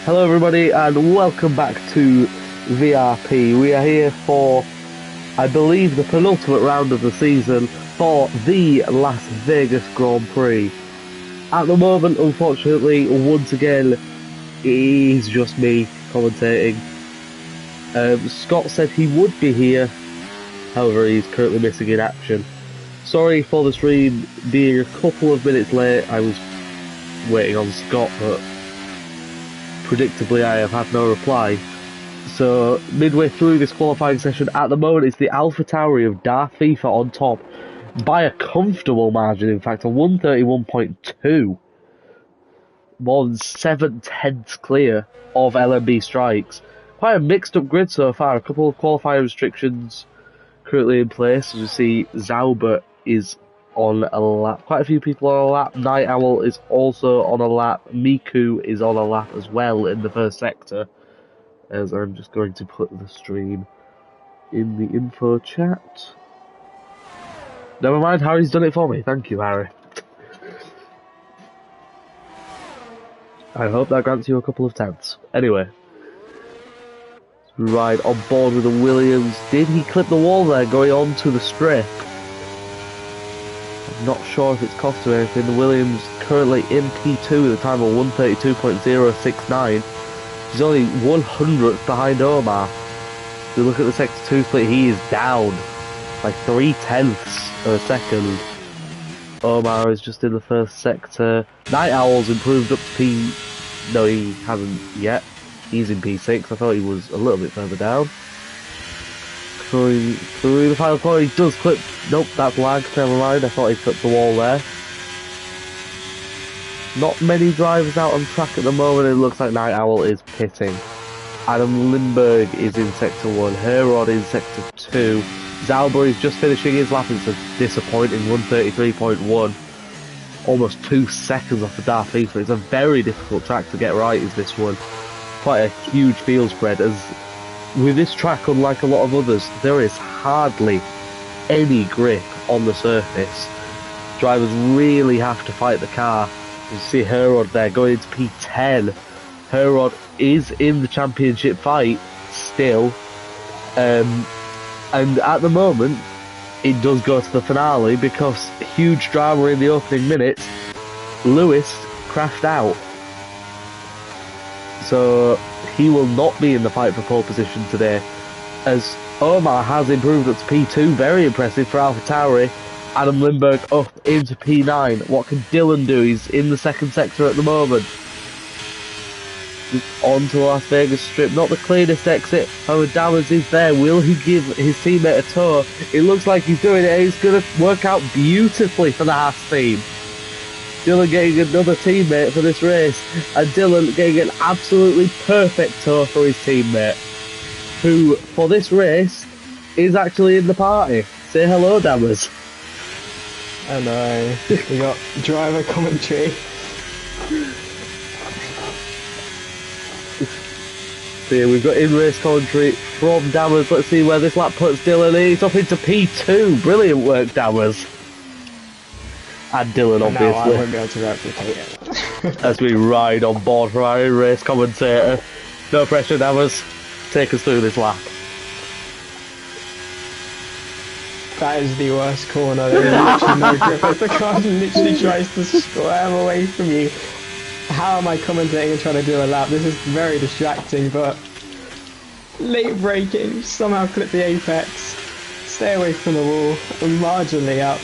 Hello everybody and welcome back to VRP. We are here for, I believe, the penultimate round of the season for the Las Vegas Grand Prix. At the moment, unfortunately, once again, it is just me commentating. Scott said he would be here, however he's currently missing in action. Sorry for the stream being a couple of minutes late. I was waiting on Scott, but predictably I have had no reply. So midway through this qualifying session, at the moment it's the AlphaTauri of Darth FIFA on top by a comfortable margin, in fact, a 131.2, more than 7/10 clear of LMB Strikes. Quite a mixed up grid so far, a couple of qualifying restrictions currently in place. As you see, Zauber is on a lap, quite a few people on a lap. Night Owl is also on a lap. Miku is on a lap as well in the first sector. As I'm just going to put the stream in the info chat. Never mind, Harry's done it for me. Thank you, Harry. I hope that grants you a couple of tenths. Anyway, ride on board with the Williams. Did he clip the wall there going on to the strip? I'm not sure if it's cost him anything. The Williams currently in P2 with a time of 132.069. He's only 100th behind Omar. If you look at the Sector 2 split, he is down by 3/10 of a second. Omar is just in the first sector. Night Owl's improved up to P... No, he hasn't yet. He's in P6. I thought he was a little bit further down. Going through the final corner, he does clip... Nope, that's lag. Never mind, I thought he clipped the wall there. Not many drivers out on track at the moment. It looks like Night Owl is pitting. Adam Lindberg is in Sector 1. Herod in Sector 2. Zauber is just finishing his lap. It's a disappointing 133.1. Almost 2 seconds off the Darth FIFA. It's a very difficult track to get right, is this one. Quite a huge field spread, as with this track, unlike a lot of others, there is hardly any grip on the surface. Drivers really have to fight the car. You see Herod there going into P10. Herod is in the championship fight still. And at the moment, it does go to the finale because huge drama in the opening minutes. Lewis crashed out. So he will not be in the fight for pole position today. As Omar has improved up to P2, very impressive for AlphaTauri. Adam Lindberg up into P9. What can Dylan do? He's in the second sector at the moment. On to Las Vegas Strip. Not the cleanest exit. However, Dammers is there. Will he give his teammate a tow? It looks like he's doing it. It's going to work out beautifully for the Haas team. Dylan getting another teammate for this race. And Dylan getting an absolutely perfect tow for his teammate, who, for this race, is actually in the party. Say hello, Dammers. Hello. We got driver commentary. So yeah, we've got in-race commentary from Dammers. Let's see where this lap puts Dylan. He's up into P2. Brilliant work, Dammers. And Dylan, obviously. No, I won't be able to replicate it. As we ride on board from our in-race commentator. No pressure, Dammers. Take us through this lap. That is the worst corner. There is literally no grip. As the car literally tries to slam away from you. How am I commentating and trying to do a lap? This is very distracting, but late braking, somehow clip the apex, stay away from the wall, and marginally up.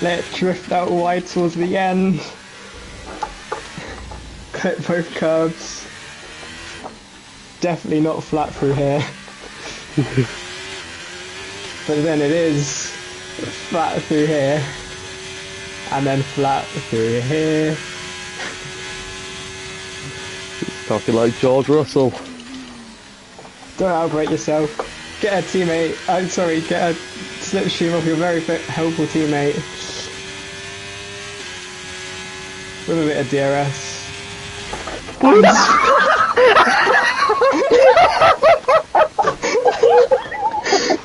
Let it drift out wide towards the end. Clip both curbs. Definitely not flat through here. But then it is flat through here, and then flat through here. Talking like George Russell. Don't outbrake yourself. Get a teammate. I'm sorry, get a slipstream off your very helpful teammate. With a bit of DRS.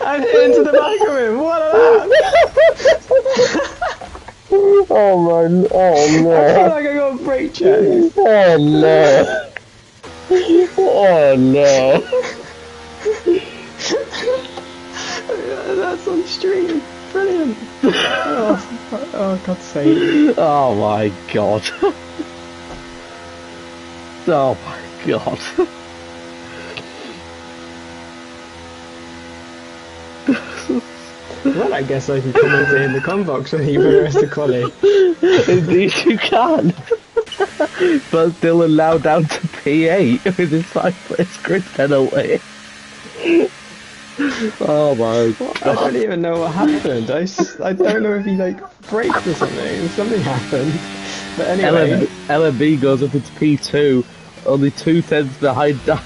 I hit into the back of him. What a lap! Oh my, oh no. I feel like I got a brake check. Oh no. Oh no! That's on stream. Brilliant. Oh, God's sake. Oh my god! Oh my god! Well, I guess I can commentate in the combox when you for the rest of quali. Indeed, you can. But Dylan now down to P8 with his 5-place grid penalty. Oh my god! I don't even know what happened. I don't know if he like braked or something. Something happened. But anyway, LMB goes up into P2, only 2/10 behind Dan.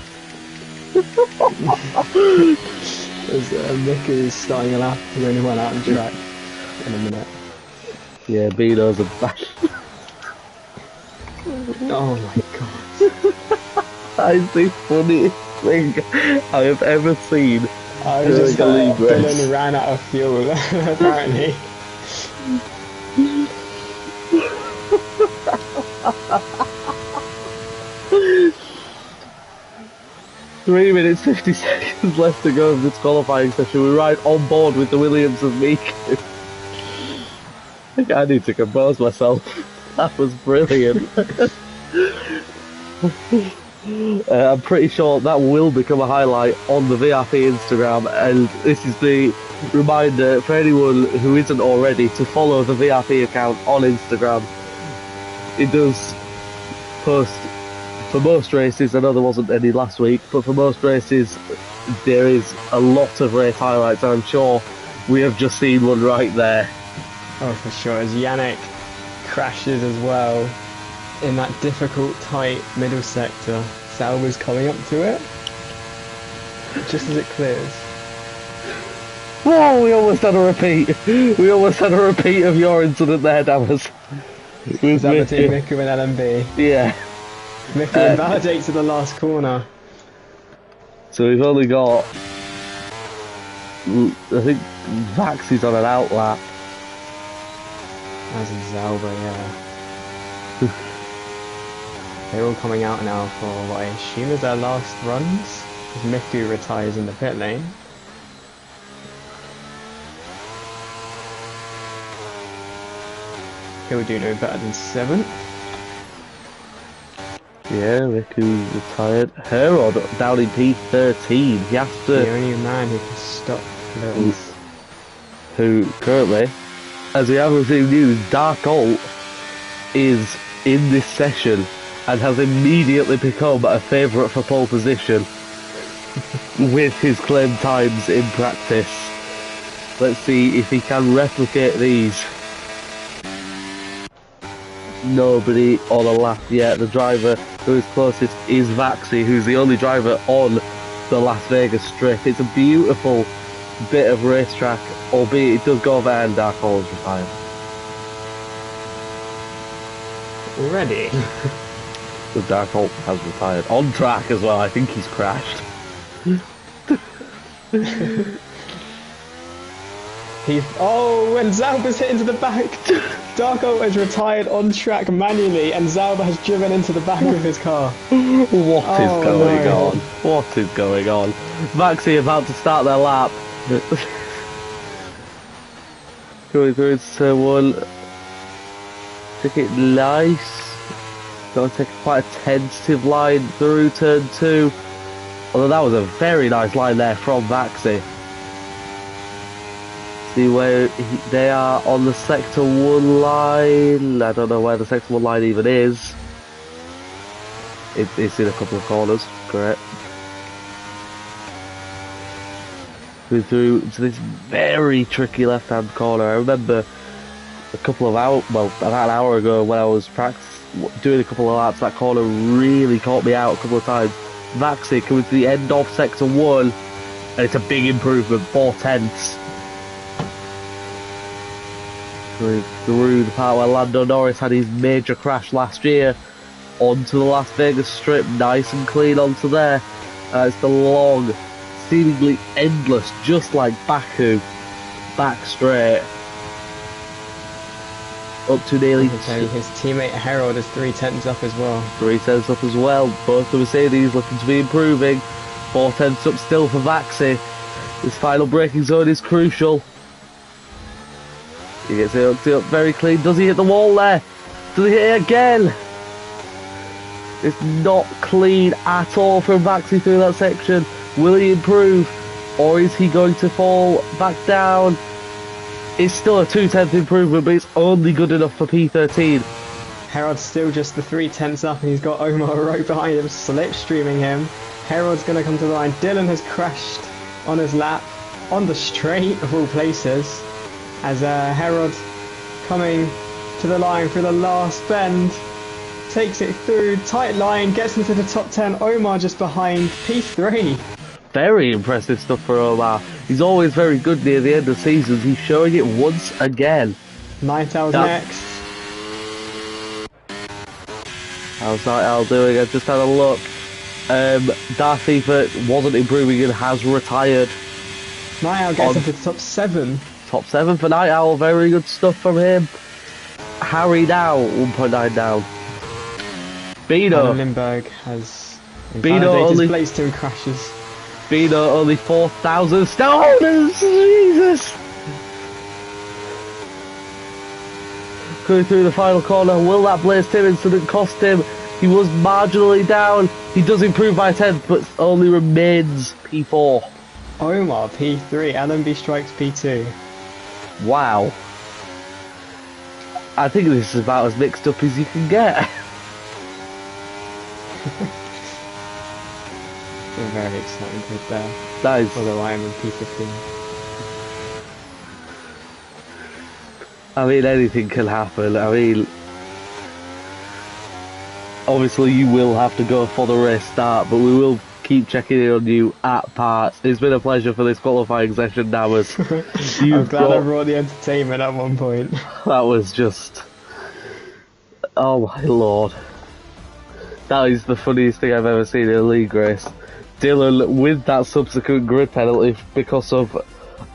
as Nick is starting a lap for anyone out on track in a minute. Yeah, Bino's a bad. Oh my god. That is the funniest thing I have ever seen. I was just Dylan ran out of fuel, apparently. 3 minutes 50 seconds left to go of this qualifying session. We're right on board with the Williams of Miku. I think I need to compose myself. That was brilliant. I'm pretty sure that will become a highlight on the VRP Instagram, and this is the reminder for anyone who isn't already to follow the VRP account on Instagram. It does post for most races. I know there wasn't any last week, but for most races there is a lot of race highlights, and I'm sure we have just seen one right there. Oh, for sure. As Yannick crashes as well in that difficult, tight middle sector. Sauber's coming up to it just as it clears. Whoa, we almost had a repeat. We almost had a repeat of your incident there, Dammers. Is that between Miku and LMB? Yeah. Miku invalidates at the last corner. So we've only got, I think Vax is on an outlap. As is Zauber, yeah. They're all coming out now for what I assume is their last runs, as Miku retires in the pit lane. He'll do no better than 7th. Yeah, Riku's retired. Herod down in P13. He has to. The only man who can stop Lewis. Who currently, as we have received news, Dark Alt is in this session and has immediately become a favourite for pole position with his claimed times in practice. Let's see if he can replicate these. Nobody on a lap yet. The driver who is closest is Vaxi, who's the only driver on the Las Vegas Strip. It's a beautiful bit of racetrack, albeit it does go over and Dark Alt is retired. Already? The Dark Alt has retired. On track as well, I think he's crashed. When Zauber's hit into the back! Dark Alt has retired on track manually, and Zauber has driven into the back of his car. What is going on? What is going on? Maxi about to start their lap. Going through into turn 1. Took it nice. Got to take quite a tentative line through turn 2. Although that was a very nice line there from Maxi. See where they are on the sector 1 line. I don't know where the sector 1 line even is. It's in a couple of corners, correct. Going through to this very tricky left-hand corner. I remember a couple of hours, well, about an hour ago when I was doing a couple of laps, that corner really caught me out a couple of times. Maxi coming to the end of sector 1, and it's a big improvement, 4/10. Through the part where Lando Norris had his major crash last year, onto the Las Vegas Strip, nice and clean onto there. It's the long, seemingly endless, just like Baku, back straight. up to nearly I can tell you his teammate Harold is 0.3 up as well. 3/10 up as well. Both the Mercedes looking to be improving. 4/10 up still for Vaxi. This final braking zone is crucial. He gets it up very clean. Does he hit the wall there? Does he hit it again? It's not clean at all from Vaxi through that section. Will he improve? Or is he going to fall back down? It's still a 2/10 improvement, but it's only good enough for P13. Harold's still just the 0.3 up, and he's got Omar right behind him, slipstreaming him. Harold's going to come to the line. Dylan has crashed on his lap, on the straight of all places, as Harold coming to the line for the last bend. Takes it through, tight line, gets into the top 10. Omar just behind P3. Very impressive stuff for Omar. He's always very good near the end of seasons. He's showing it once again. Night Owl's next. How's Night Owl doing? I just had a look. Darth FIFA wasn't improving and has retired. Night Owl gets into the top 7. Top 7 for Night Owl. Very good stuff from him. Harry now, 1.9 down. Beano. Lindbergh has Beano his place to crashes. Beano only 4,000 stones. Jesus. Going through the final corner. Will that Blaze Tim incident cost him? He was marginally down. He does improve by 10, but only remains P4. Omar P3. LMB strikes P2. Wow. I think this is about as mixed up as you can get. A very exciting grid there. Nice. Although I am in P15. I mean, anything can happen. I mean, obviously you will have to go for the race start, but we will keep checking in on you at parts. It's been a pleasure for this qualifying session, Namas. I'm glad I brought the entertainment at one point. That was just... Oh my lord. That is the funniest thing I've ever seen in a league race. Dylan, with that subsequent grid penalty because of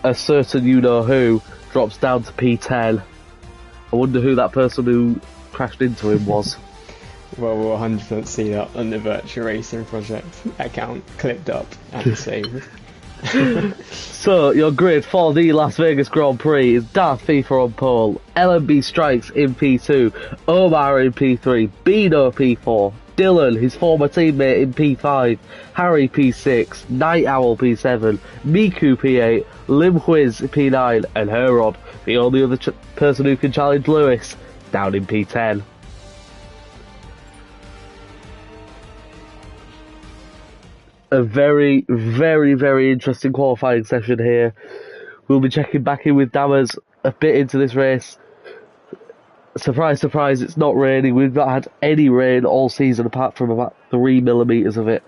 a certain you-know-who, drops down to P10. I wonder who that person who crashed into him was. Well, we'll 100% see that on the Virtual Racing Project account, clipped up and saved. So, your grid for the Las Vegas Grand Prix is Darth FIFA on pole, LMB Strikes in P2, Omar in P3, Beano P4, Dylan, his former teammate, in P5, Harry P6, Night Owl P7, Miku P8, Lim Quiz P9, and Herod, the only other person who can challenge Lewis, down in P10. A very, very, very interesting qualifying session here. We'll be checking back in with Dammers a bit into this race. Surprise, surprise, it's not raining. We've not had any rain all season apart from about 3mm of it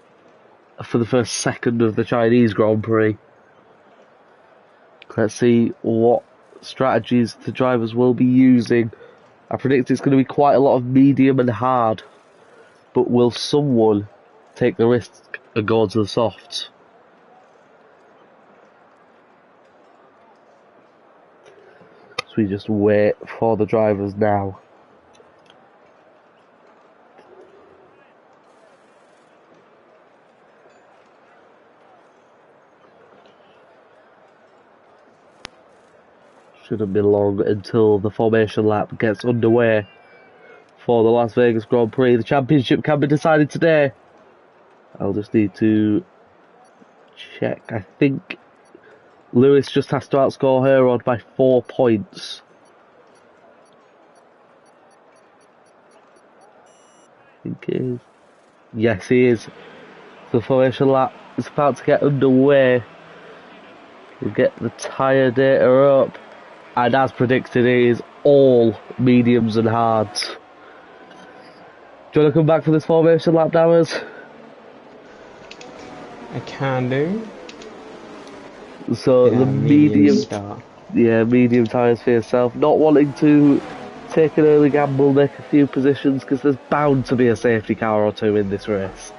for the first second of the Chinese Grand Prix. Let's see what strategies the drivers will be using. I predict it's going to be quite a lot of medium and hard, but will someone take the risk and go to the softs? So we just wait for the drivers now. Shouldn't be long until the formation lap gets underway for the Las Vegas Grand Prix. The championship can be decided today. I'll just need to check. I think Lewis just has to outscore Herod by 4 points. I think he is. Yes, he is. The formation lap is about to get underway. We'll get the tyre data up. And as predicted, it is all mediums and hards. Do you want to come back for this formation lap, Dammers? I can do. So Yeah, the medium start. Yeah, medium tyres for yourself. Not wanting to take an early gamble, make a few positions, because there's bound to be a safety car or two in this race.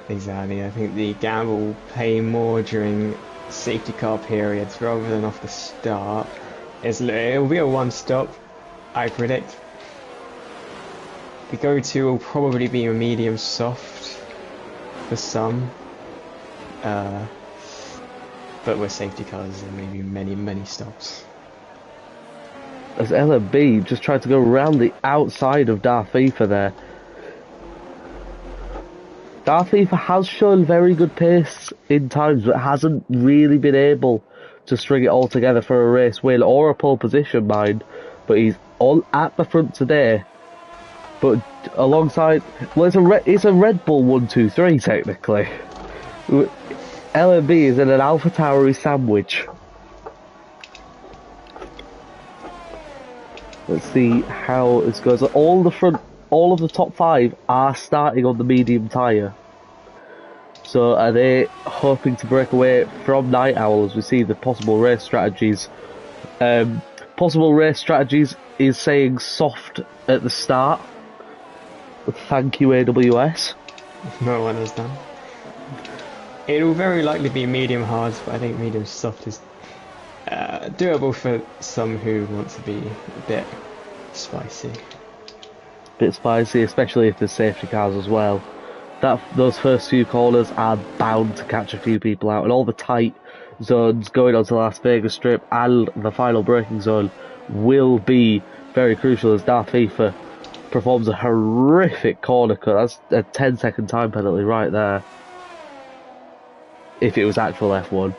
Exactly. I think the gamble will pay more during safety car periods rather than off the start. It'll be a one-stop, I predict. The go-to will probably be a medium soft for some. But with safety cars, there may be many stops. As LMB just tried to go around the outside of Darth Vader there. Darth Vader has shown very good pace in times, but hasn't really been able to string it all together for a race win or a pole position, mind. But he's all at the front today. But alongside, well, it's a Red Bull 1-2-3 technically. LMB is in an Alpha Tauri sandwich. Let's see how this goes. All of the top 5 are starting on the medium tyre. So are they hoping to break away from Night Owl as we see the possible race strategies? Possible race strategies is saying soft at the start. Thank you, AWS. No one has done. It will very likely be medium hard, but I think medium soft is doable for some who want to be a bit spicy. Bit spicy, especially if there's safety cars as well. Those first few corners are bound to catch a few people out, and all the tight zones going onto the Las Vegas Strip and the final braking zone will be very crucial as Darth Vader performs a horrific corner cut. That's a 10-second time penalty right there. If it was actual F1.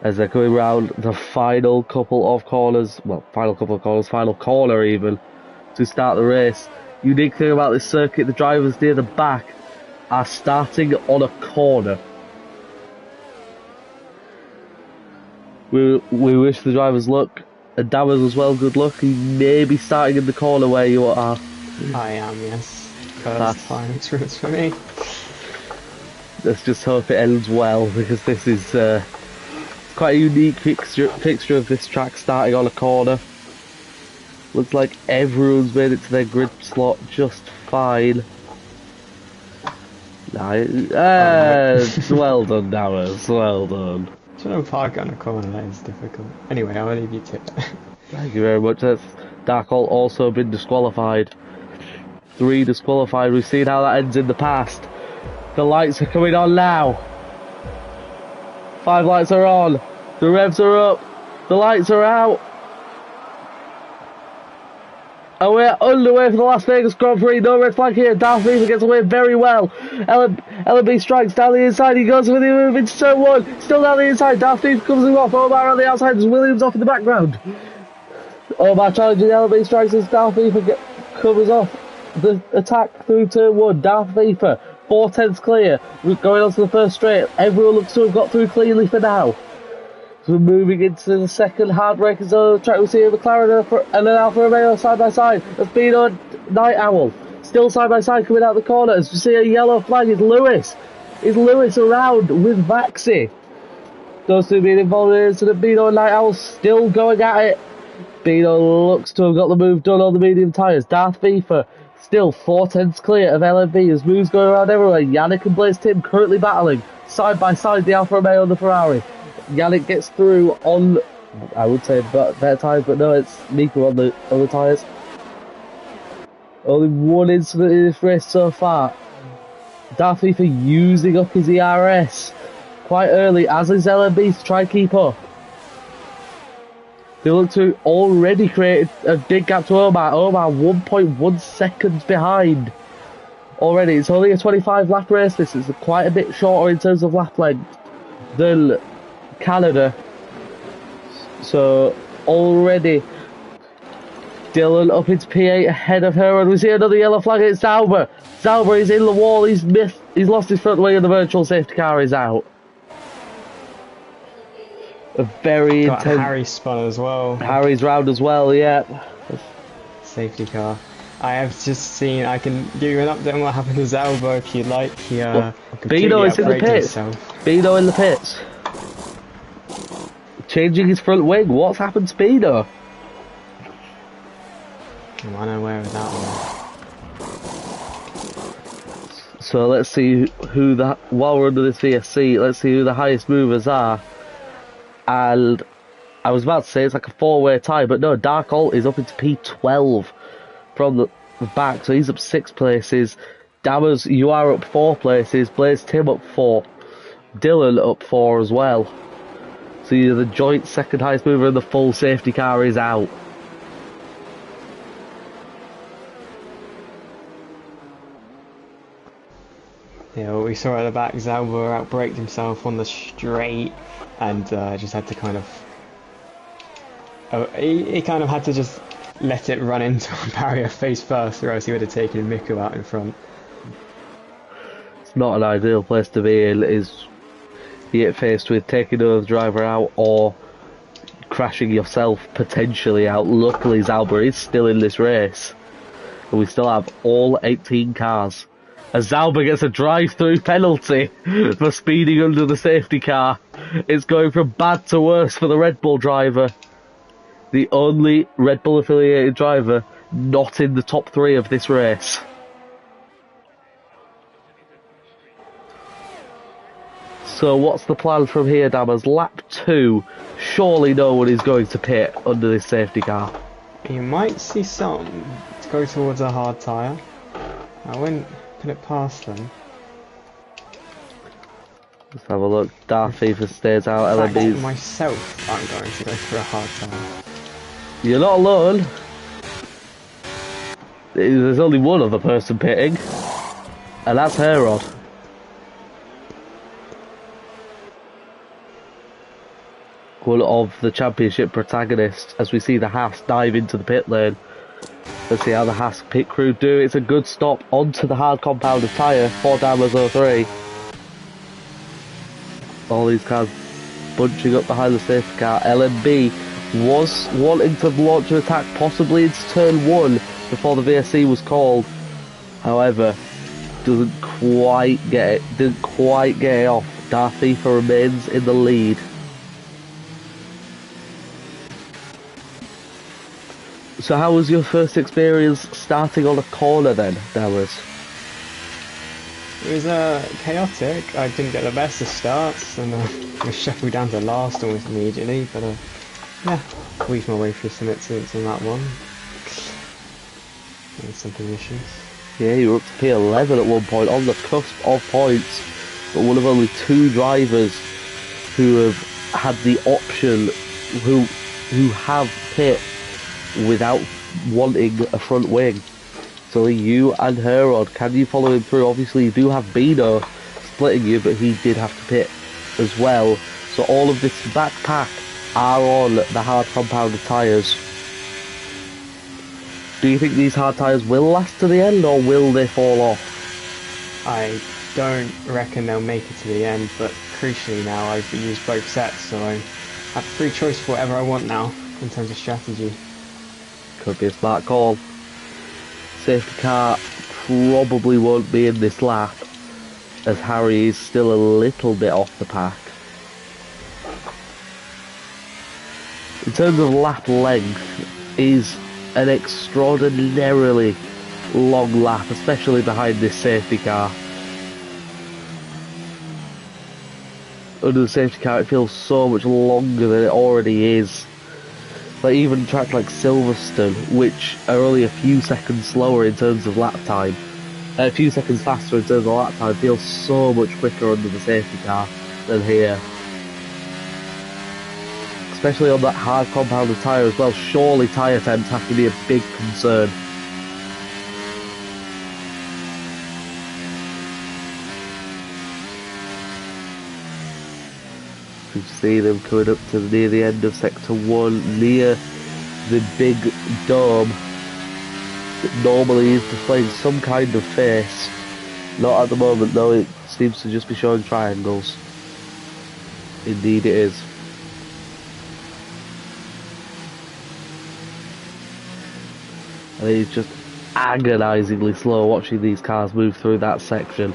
As they're going round the final couple of corners, final corner even, to start the race. Unique thing about this circuit, the drivers near the back are starting on a corner. We wish the drivers luck, and Dammers as well, good luck. He may be starting in the corner where you are. I am, yes. First time experience for me. Let's just hope it ends well, because this is quite a unique fixture of this track, starting on a corner. Looks like everyone's made it to their grid slot just fine. Well done, Dammers, well done. Trying to park on a corner, that is difficult. Anyway, I'll leave you to it. Thank you very much. That's Darkall also been disqualified. 3 disqualified. We've seen how that ends in the past. The lights are coming on now. 5 lights are on. The revs are up. The lights are out. And we're underway for the Las Vegas Grand Prix. No red flag here. Darth Vader gets away very well. LMB strikes down the inside. He goes with the move into turn 1. Still down the inside. Darth Vader comes him off. Omar on the outside. There's Williams off in the background. Omar challenging LMB strikes as Darth Vader covers off the attack through turn 1. Darth Vader 4/10 clear. We're going on to the first straight. Everyone looks to have got through cleanly for now. So we're moving into the second hard braking zone of the track. We see a McLaren and an Alfa Romeo side by side. That's been on Night Owl. Still side by side coming out the corner. As we see a yellow flag, is Lewis. Is Lewis around with Vaxi? Those two being involved in the incident. Beano and Night Owl still going at it. Beano looks to have got the move done on the medium tyres. Darth Vader still 4/10 clear of LMB as moves going around everywhere. Yannick and Blaze Tim currently battling side by side, the Alfa Romeo and the Ferrari. Yannick gets through on, I would say, better tyres, but no, it's Nico on the tyres. Only one incident in this race so far. Darth Vader using up his ERS quite early, as is LMB, to try and keep up. They look to already create a big gap to Omar. Omar 1.1 seconds behind already. It's only a 25 lap race. This is quite a bit shorter in terms of lap length than Canada. So already Dylan up into P8 ahead of her, and we see another yellow flag. It's Zauber. Zauber is in the wall. He's lost his front wing, and the virtual safety car is out. A very got intense. Harry spun as well. Harry's round as well, yeah. Safety car. I have just seen, I can give you an update on what happened to Zauber if you'd like. He Beano is in the pits. Beano in the pits. Changing his front wing. What's happened to Beano? I'm unaware of that one. So let's see while we're under this VSC, let's see who the highest movers are. And I was about to say it's like a 4-way tie, but no, Darkall is up into P12 from the back, so he's up 6 places. Dammers, you are up 4 places. Blaze Tim up 4. Dylan up 4 as well. So you're the joint second highest mover, and the full safety car is out. Yeah, well, we saw at the back, Zauber outbraked himself on the straight, and just had to kind of... Oh, he kind of had to just let it run into a barrier face first, or else he would have taken Miku out in front. It's not an ideal place to be in, is you get faced with taking another driver out or crashing yourself potentially out. Luckily, Zauber is still in this race, and we still have all 18 cars. As Zauber gets a drive-through penalty for speeding under the safety car. It's going from bad to worse for the Red Bull driver. The only Red Bull affiliated driver not in the top 3 of this race. So what's the plan from here, Dammers? Lap 2, surely no one is going to pit under this safety car. You might see some to go towards a hard tyre. I wouldn't put it past them. Let's have a look. Darth Fever stays out. LMB's. Myself, I'm going to go for a hard tyre. You're not alone. There's only one other person pitting, and that's Herod. One of the championship protagonists, as we see the Haas dive into the pit lane. Let's see how the Haas pit crew do. It's a good stop onto the hard compounded tyre for Dammers 03. All these cars bunching up behind the safety car. LMB was wanting to launch an attack possibly into turn 1 before the VSC was called. However, didn't quite get it off. Darth FIFA remains in the lead. So how was your first experience starting on a corner then, Dammers? It was chaotic. I didn't get the best of starts, and I was shuffled down to last almost immediately, but yeah, weaved my way through some incidents on that one. And some positions. Yeah, you were up to P11 at one point, on the cusp of points, but one of only 2 drivers who have had the option, who have pit without wanting a front wing. So you and Herod, can you follow him through? Obviously you do have Bino splitting you, but he did have to pit as well. So all of this back pack are on the hard compounded tyres. Do you think these hard tyres will last to the end, or will they fall off? I don't reckon they'll make it to the end, but crucially now I've used both sets, so I have free choice for whatever I want now in terms of strategy. Could be a smart call. Safety car probably won't be in this lap, as Harry is still a little bit off the pack. In terms of lap length, is an extraordinarily long lap, especially behind this safety car. Under the safety car it feels so much longer than it already is. Like even track like Silverstone, which are only a few seconds slower in terms of lap time, a few seconds faster in terms of lap time, feels so much quicker under the safety car than here. Especially on that hard compounded tyre as well. Surely tyre temps have to be a big concern. You see them coming up to near the end of Sector 1, near the big dome that normally is displaying some kind of face. Not at the moment though, it seems to just be showing triangles. Indeed it is. And it's just agonisingly slow watching these cars move through that section,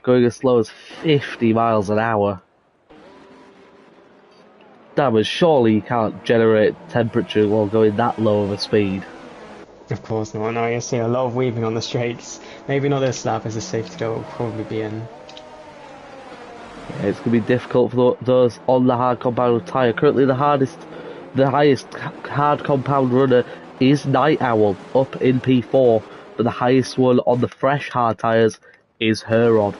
going as slow as 50 miles an hour. Damn, surely you can't generate temperature while going that low of a speed. Of course not. No, you see a lot of weaving on the straights. Maybe not this lap, as the safety car will probably be in. Yeah, it's going to be difficult for those on the hard compound tyre. Currently the highest hard compound runner is Night Owl up in P4, but the highest one on the fresh hard tyres is Herod.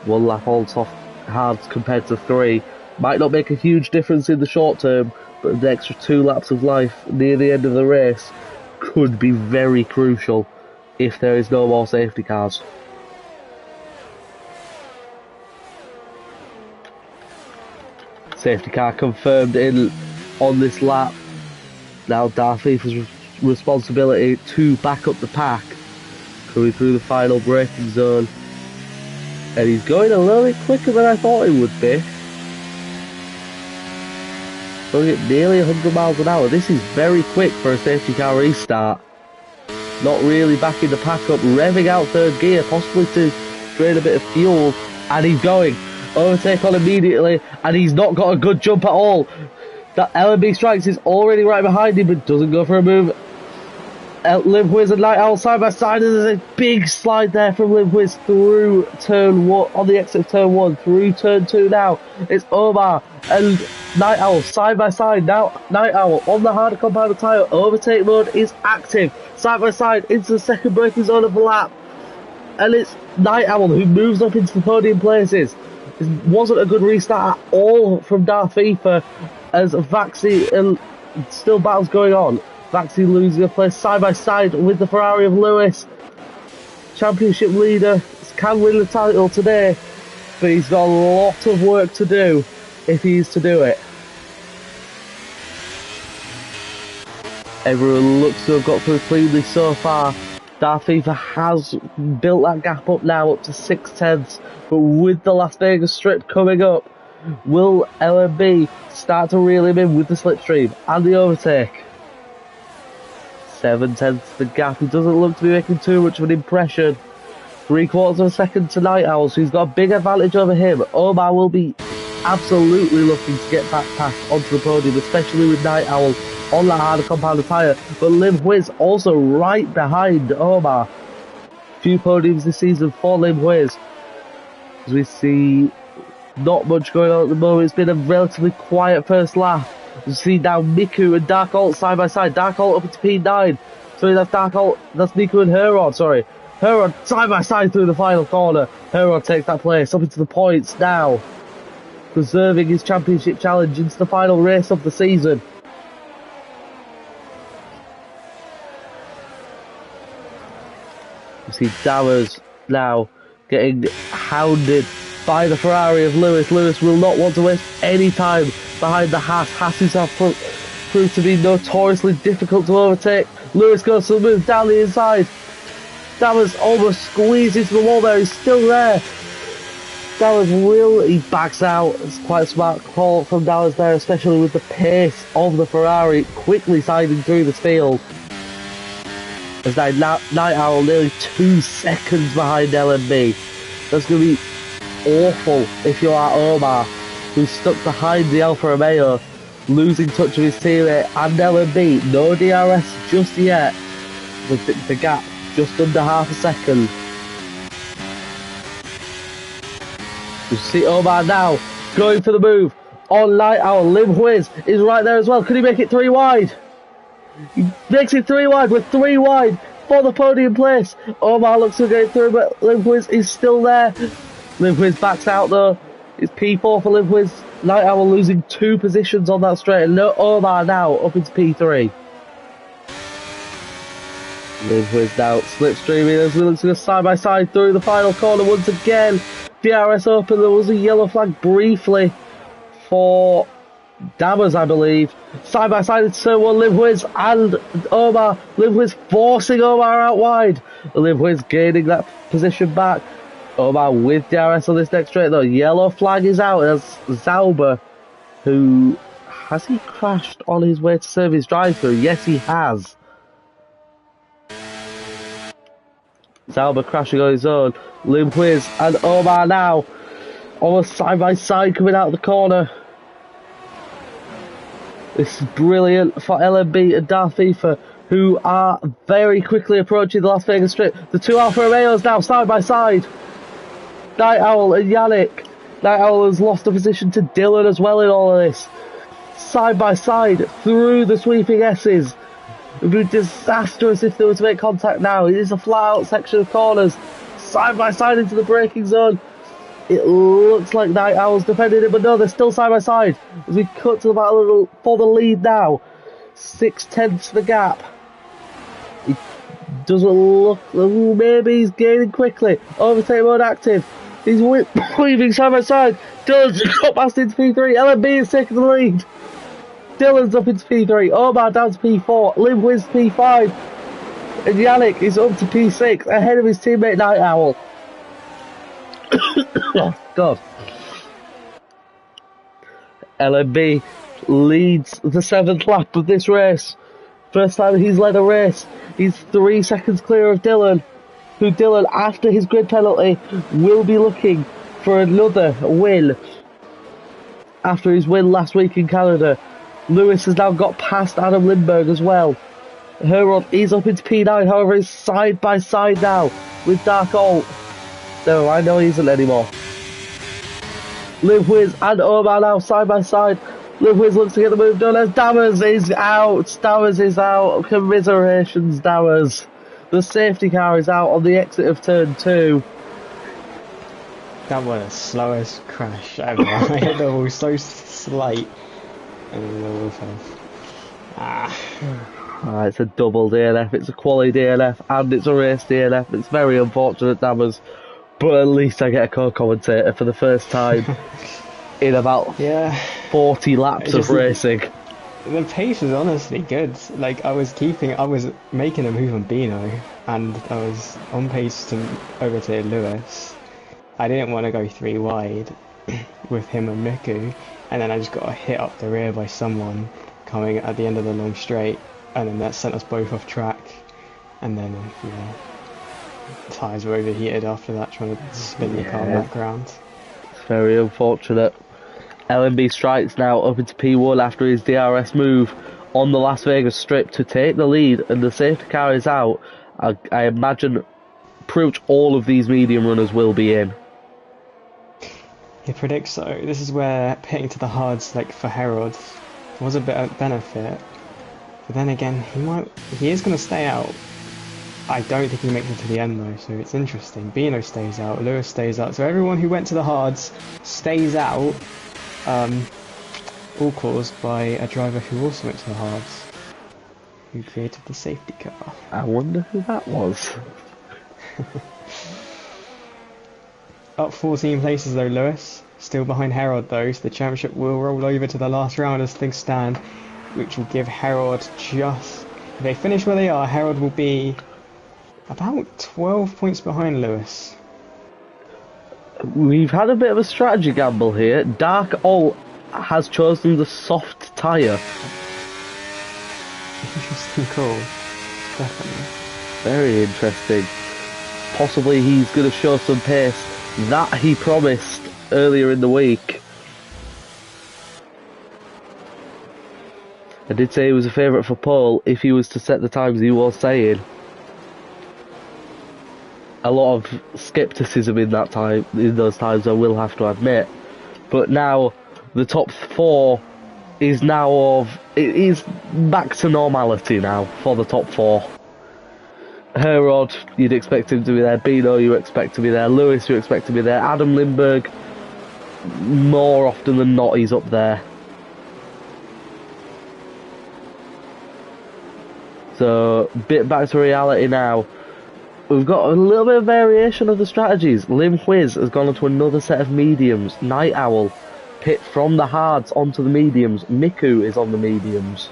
1 lap on soft hards compared to 3 might not make a huge difference in the short term, but the extra 2 laps of life near the end of the race could be very crucial if there is no more safety cars. Safety car confirmed in on this lap. Now Darfifa's responsibility to back up the pack, coming through the final braking zone, and he's going a little bit quicker than I thought he would be. Going at nearly 100 miles an hour. This is very quick for a safety car restart. Not really backing the pack up, revving out third gear, possibly to drain a bit of fuel, and he's going. Overtake on immediately, and he's not got a good jump at all. That LMB Strikes is already right behind him, but doesn't go for a move. Limwiz and Night Owl side by side, and there's a big slide there from Limwiz through turn 1, on the exit of turn 1, through turn 2 now. It's Omar and Night Owl side by side. Now Night Owl on the harder compounded tyre. Overtake mode is active. Side by side into the second braking zone of the lap. And it's Night Owl who moves up into the podium places. It wasn't a good restart at all from Darfifa, as Vaxi still battles going on. Vaxi losing a place side by side with the Ferrari of Lewis. Championship leader can win the title today, but he's got a lot of work to do if he is to do it. Everyone looks to have got through cleanly so far. Darfifa has built that gap up now up to 6/10, but with the Las Vegas strip coming up, will LMB start to reel him in with the slipstream and the overtake? 7/10 the gap. He doesn't look to be making too much of an impression. 3/4 of a second to Night Owl, so he's got a big advantage over him. Omar will be absolutely looking to get back past onto the podium, especially with Night Owl on that harder compounded tyre. But Limwiz also right behind Omar. Few podiums this season for Limwiz, as we see not much going on at the moment. It's been a relatively quiet first lap. You see now Miku and Dark Alt side by side. Dark Alt up into P9. Sorry, that's Dark Alt. That's Miku and Herod. Sorry, Herod side by side through the final corner. Herod takes that place up into the points now, preserving his championship challenge into the final race of the season. You see Dowers now getting hounded by the Ferrari of Lewis. Lewis will not want to waste any time behind the Haas. Haas himself proved to be notoriously difficult to overtake. Lewis goes to the move down the inside. Dowers almost squeezed into the wall there. He's still there. Dowers he backs out. It's quite a smart call from Dowers there, especially with the pace of the Ferrari quickly siding through this field. As now Night Owl nearly 2 seconds behind LMB. That's going to be awful if you are Omar, who's stuck behind the Alfa Romeo, losing touch of his teammate, and LMB. No DRS just yet. The gap just under half a second. You see Omar now going for the move on Night Owl. Limwiz is right there as well. Could he make it 3 wide? He makes it 3 wide. We're 3 wide for the podium place. Omar looks to get through, but Limwiz is still there. Limwiz backs out though. It's P4 for Limwiz. Night Owl losing 2 positions on that straight. And no Omar now up into P3. Limwiz now slipstreaming as we look to go side by side through the final corner once again. DRS open. There was a yellow flag briefly for Dammers, I believe. Side by side into turn 1, Limwiz and Omar. Limwiz forcing Omar out wide. Limwiz gaining that position back. Omar with DRS on this next straight though. Yellow flag is out as Zauber, who has he crashed on his way to serve his drive-through? Yes, he has. Zauber crashing on his own. Limwiz and Omar now almost side by side coming out of the corner. This is brilliant for LMB and Darfifa, who are very quickly approaching the Las Vegas Strip. The 2 Alfa Romeos now side by side. Night Owl and Yannick. Night Owl has lost a position to Dylan as well in all of this. side by side through the sweeping S's. It would be disastrous if they were to make contact now. It is a flat out section of corners. Side by side into the braking zone. It looks like Night Owl's defending it, but no, they're still side by side. As we cut to the battle for the lead now. 6/10 the gap. It doesn't look... maybe he's gaining quickly. Overtake mode active. He's weaving side by side. Dylan's got past into P3. LMB is taking the lead. Dylan's up into P3. Omar down to P4. Lim wins P5. And Yannick is up to P6 ahead of his teammate Night Owl. Oh, God. LMB leads the 7th lap of this race. First time he's led a race. He's 3 seconds clear of Dylan. Who Dylan, after his grid penalty, will be looking for another win. After his win last week in Canada. Lewis has now got past Adam Lindbergh as well. Herod is up into P9, however, he's side by side now with Dark Alt. No, I know he isn't anymore. Liv Wiz and Omar now side by side. Liv Wiz looks to get the move done as Dammers is out. Dammers is out. Commiserations, Dammers. The safety car is out on the exit of turn 2. That was the slowest crash ever. I hit the wall so slight. And the wall fell. It's a double DNF, it's a quality DNF, and it's a race DNF. It's very unfortunate, Dammers, but at least I get a co-commentator for the first time in about 40 laps of racing. The pace was honestly good. Like, I was making a move on Bino, and I was on pace to overtake Lewis. I didn't want to go 3 wide with him and Miku, and then I just got hit up the rear by someone coming at the end of the long straight, and then that sent us both off track, and then tyres were overheated after that, trying to spin the car back round. It's very unfortunate. LMB strikes now up into P1 after his DRS move on the Las Vegas strip to take the lead, and the safety car is out. I imagine pretty much all of these medium runners will be in. He predicts so. This is where pitting to the hards, like for Herod, was a bit of benefit. But then again, he is going to stay out. I don't think he makes it to the end though, so it's interesting. Bino stays out, Lewis stays out, so everyone who went to the hards stays out, all caused by a driver who also went to the hards, who created the safety car. I wonder who that was. Up 14 places though, Lewis. Still behind Herod though, so the championship will roll over to the last round as things stand, which will give Herod just... If they finish where they are, Herod will be about 12 points behind Lewis. We've had a bit of a strategy gamble here. Dark Alt has chosen the soft tyre. Interesting call. Definitely. Very interesting. Possibly he's going to show some pace that he promised earlier in the week. I did say he was a favourite for pole if he was to set the times he was saying. A lot of scepticism in those times, I will have to admit. But now the top 4 is it is back to normality now for the top 4. Herod, you'd expect him to be there. Bino, you expect to be there. Lewis, you expect to be there. Adam Lindbergh, more often than not, he's up there. So, bit back to reality now. We've got a little bit of variation of the strategies. Lim Whiz has gone onto another set of mediums. Night Owl pit from the hards onto the mediums. Miku is on the mediums.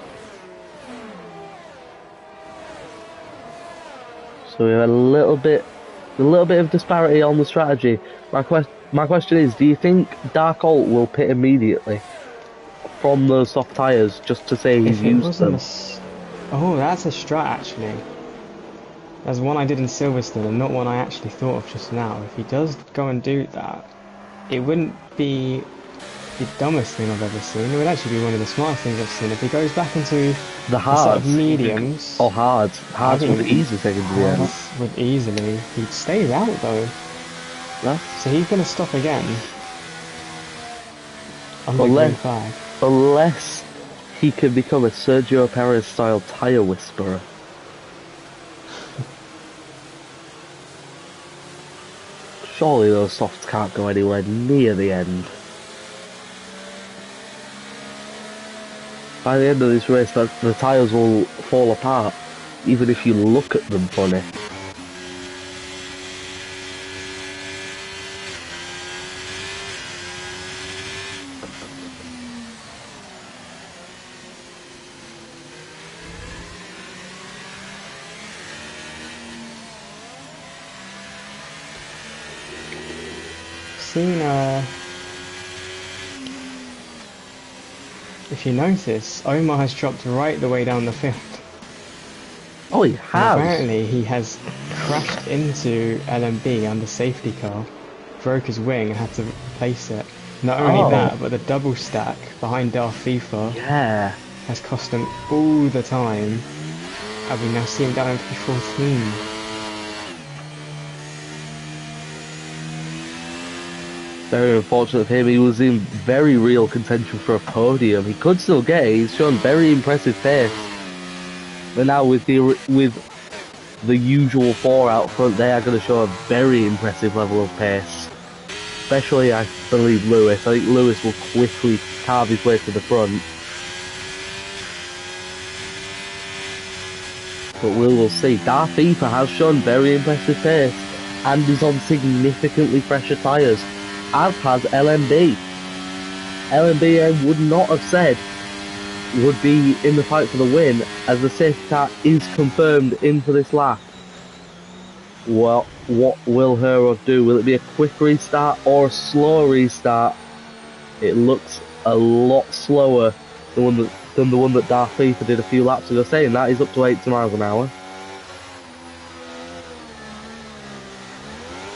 So we have a little bit of disparity on the strategy. My question is, do you think Dark Alt will pit immediately from those soft tyres just to say he's used them? Oh, that's a strat actually. That's one I did in Silverstone and not one I actually thought of just now. If he does go and do that, it wouldn't be the dumbest thing I've ever seen. It would actually be one of the smartest things I've seen. If he goes back into the hards, sort of mediums. Or hards would easily take him to the end. Would easily. He stays out though. So he's going to stop again. Unless he can become a Sergio Perez-style tyre whisperer. Surely those softs can't go anywhere near the end. By the end of this race, the tyres will fall apart, even if you look at them funny. If you notice, Omar has dropped right the way down the field. Oh, he has? Apparently he has crashed into LMB under safety car, broke his wing and had to replace it. Not only that, but the double stack behind Darth FIFA has cost him all the time. And we now see him down in P14. Very unfortunate for him. He was in very real contention for a podium. He could still get it. He's shown very impressive pace. But now with the usual four out front, they are going to show a very impressive level of pace. Especially, I believe, Lewis. I think Lewis will quickly carve his way to the front. But we will see. Darth FIFA has shown very impressive pace and is on significantly fresher tyres, as has LMB. LMB, I would not have said would be in the fight for the win, as the safety car is confirmed in for this lap. Well, what will Herod do? Will it be a quick restart or a slow restart? It looks a lot slower than the one that Darth FIFA did a few laps ago, saying that he's up to 80 miles an hour.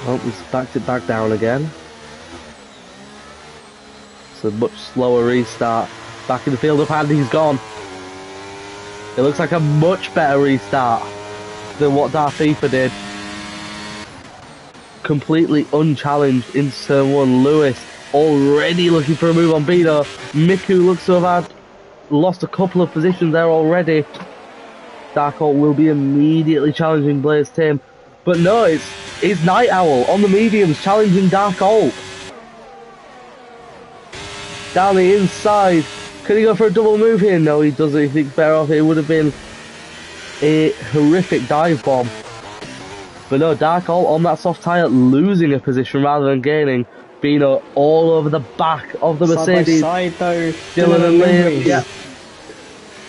Oh, he's backed it back down again. It's a much slower restart. Back in the field of hand, he's gone. It looks like a much better restart than what Darth FIFA did. Completely unchallenged in turn one. Lewis already looking for a move on Bino. Miku looks to have lost a couple of positions there already. Darkhold will be immediately challenging Blaze Tim. But no, it's Night Owl on the mediums challenging Darkhold. Down the inside. Could he go for a double move here? No, he doesn't. He thinks better off. It would have been a horrific dive bomb. But no, Darkhold on that soft tyre, losing a position rather than gaining. Bino all over the back of the Mercedes. Side by side though, Dylan and Liam. Yeah.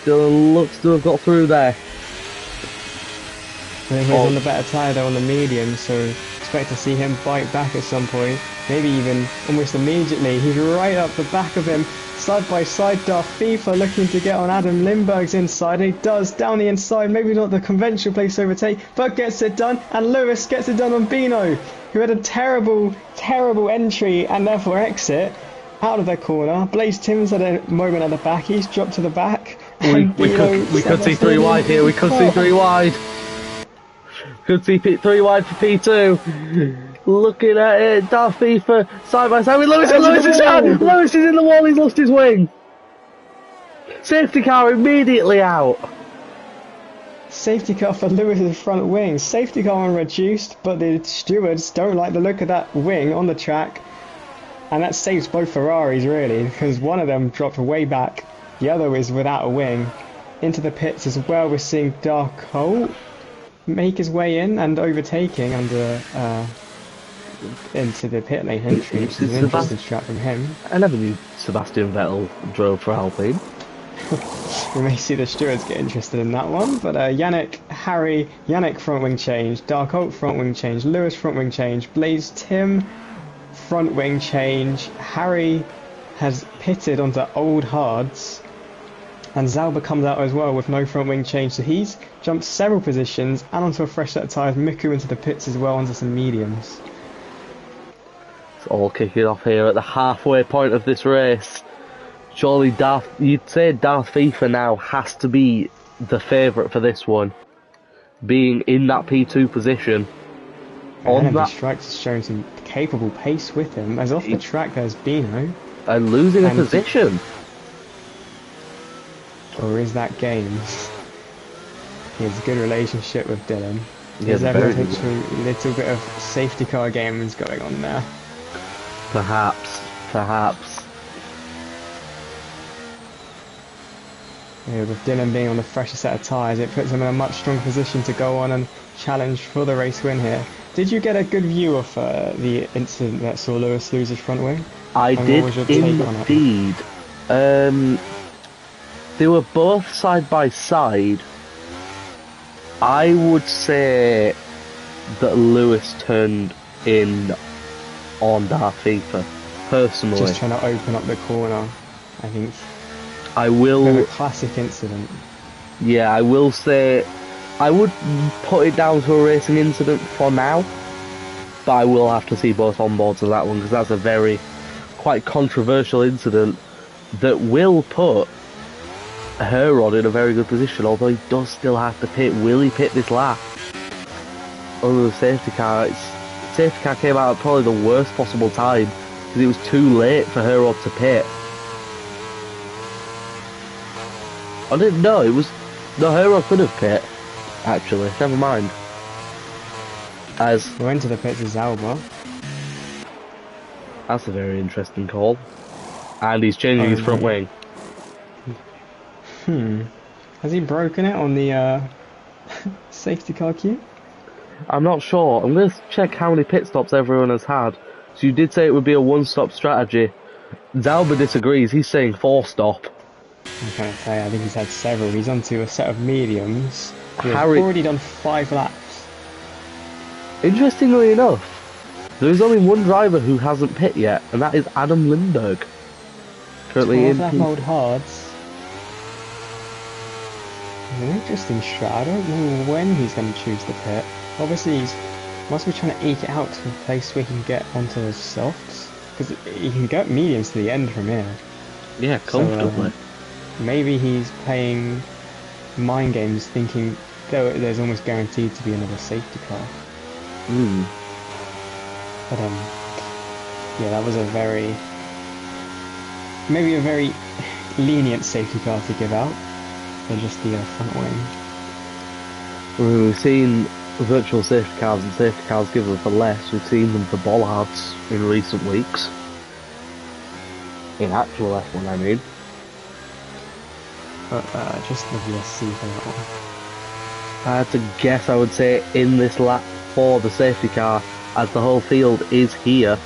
Dylan looks to have got through there. I think he's on the better tyre though on the medium, so expect to see him bite back at some point. Maybe even almost immediately. He's right up the back of him. Side by side, Darth FIFA looking to get on Adam Lindbergh's inside, and he does, down the inside, maybe not the conventional place to overtake, but gets it done, and Lewis gets it done on Bino, who had a terrible, terrible entry and therefore exit out of their corner. Blaze Tim's had a moment at the back, he's dropped to the back. We could see three wide here, we could see three wide. Could see three wide for P2. Looking at it, Darth FIFA side by side with Lewis, and Lewis is out! Lewis is in the wall, he's lost his wing! Safety car immediately out! Safety car for Lewis's front wing. Safety car on reduced, but the stewards don't like the look of that wing on the track. And that saves both Ferraris really, because one of them dropped way back, the other is without a wing. Into the pits as well, we're seeing Darkhold make his way in and overtaking under into the pit lane entry, which is an interesting strat from him. I never knew Sebastian Vettel drove for Alpine. We may see the stewards get interested in that one, but Yannick front wing change, Darkhold front wing change, Lewis front wing change, Blaze Tim front wing change, Harry has pitted onto old hards, and Zalba comes out as well with no front wing change, so he's jumped several positions and onto a fresh set of tyres. Miku into the pits as well, onto some mediums. It's all kicking off here at the halfway point of this race. Surely you'd say Darth FIFA now has to be the favourite for this one, being in that P2 position. On that, Strikes is showing some capable pace with him, as off the track there's Bino. And losing a position. or is that games? He has a good relationship with Dylan. Yeah, There's a very little bit of safety car games going on there. perhaps, perhaps. Yeah, with Dylan being on the fresher set of tyres, it puts him in a much stronger position to go on and challenge for the race win here. Did you get a good view of the incident that saw Lewis lose his front wing? I And did what was your take on it? indeed. They were both side by side. I would say that Lewis turned in on Darth Vader, personally. Just trying to open up the corner, I think. I A will, classic incident. yeah, I will say, I would put it down to a racing incident for now, but I will have to see both on boards of that one, because that's a very, quite controversial incident that will put Herod in a very good position, although he does still have to pit. Will he pit this lap? Under the safety car, safety car came out at probably the worst possible time, because it was too late for Herod to pit. I didn't know, it was... No, Herod could have pit, actually, never mind. As... We went to the pits as Alba. That's a very interesting call. And he's changing his front wing. Has he broken it on the safety car queue? I'm not sure. I'm going to check how many pit stops everyone has had. So you did say it would be a one-stop strategy. Zalba disagrees. He's saying four-stop. I'm trying to say, I think he's had several. He's onto a set of mediums. He's Harry- already done 5 laps. Interestingly enough, there is only one driver who hasn't pit yet, and that is Adam Lindberg. Currently 12 in lap P- old hards. It's an interesting strat. I don't know when he's going to choose the pit. Obviously, he's must be trying to eke it out to a place where he can get onto those softs. Because he can get mediums to the end from here. Yeah, comfortably. So, maybe he's playing mind games thinking there's almost guaranteed to be another safety car. But yeah, that was maybe a very lenient safety car to give out than just the front wing. We've seen virtual safety cars and safety cars given for less. We've seen them for bollards in recent weeks. In actual F1, I mean. But just the VSC for that one. If I had to guess, I would say in this lap for the safety car, as the whole field is here.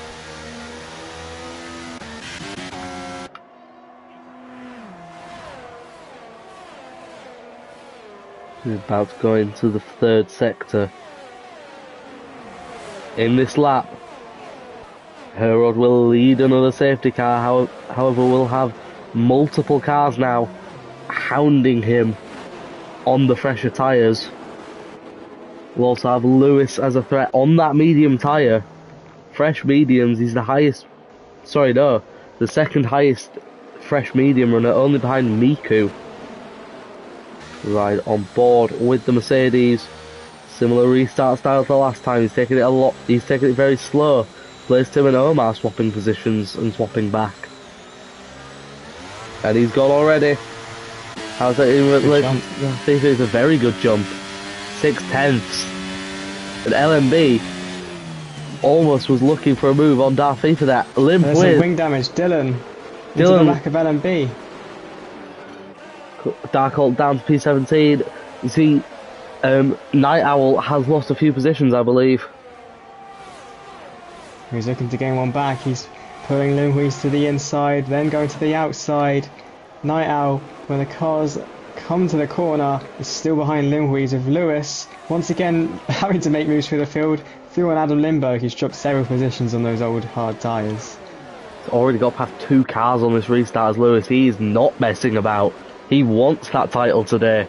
We're about to go into the third sector. In this lap, Herod will lead another safety car, however we'll have multiple cars now hounding him on the fresher tyres. We'll also have Lewis as a threat on that medium tyre. Fresh mediums, he's the highest, the second highest fresh medium runner, only behind Miku. Right on board with the Mercedes. Similar restart style to the last time. He's taking it very slow. Plays Tim and Omar swapping positions and swapping back. And he's gone already. How's that in relation? I think it's a very good jump. 6/10. And LMB almost was looking for a move on Darth for that. Limp There's with some wing damage. Dylan into the back of LMB. Darkholt down to P17. You see, Night Owl has lost a few positions, I believe. He's looking to gain one back. He's pulling Linhuis to the inside, then going to the outside. Night Owl, when the cars come to the corner, is still behind Linhuis with Lewis once again having to make moves through the field. Through on Adam Lindberg, he's dropped several positions on those old hard tyres. He's already got past 2 cars on this restart as Lewis. He is not messing about. He wants that title today.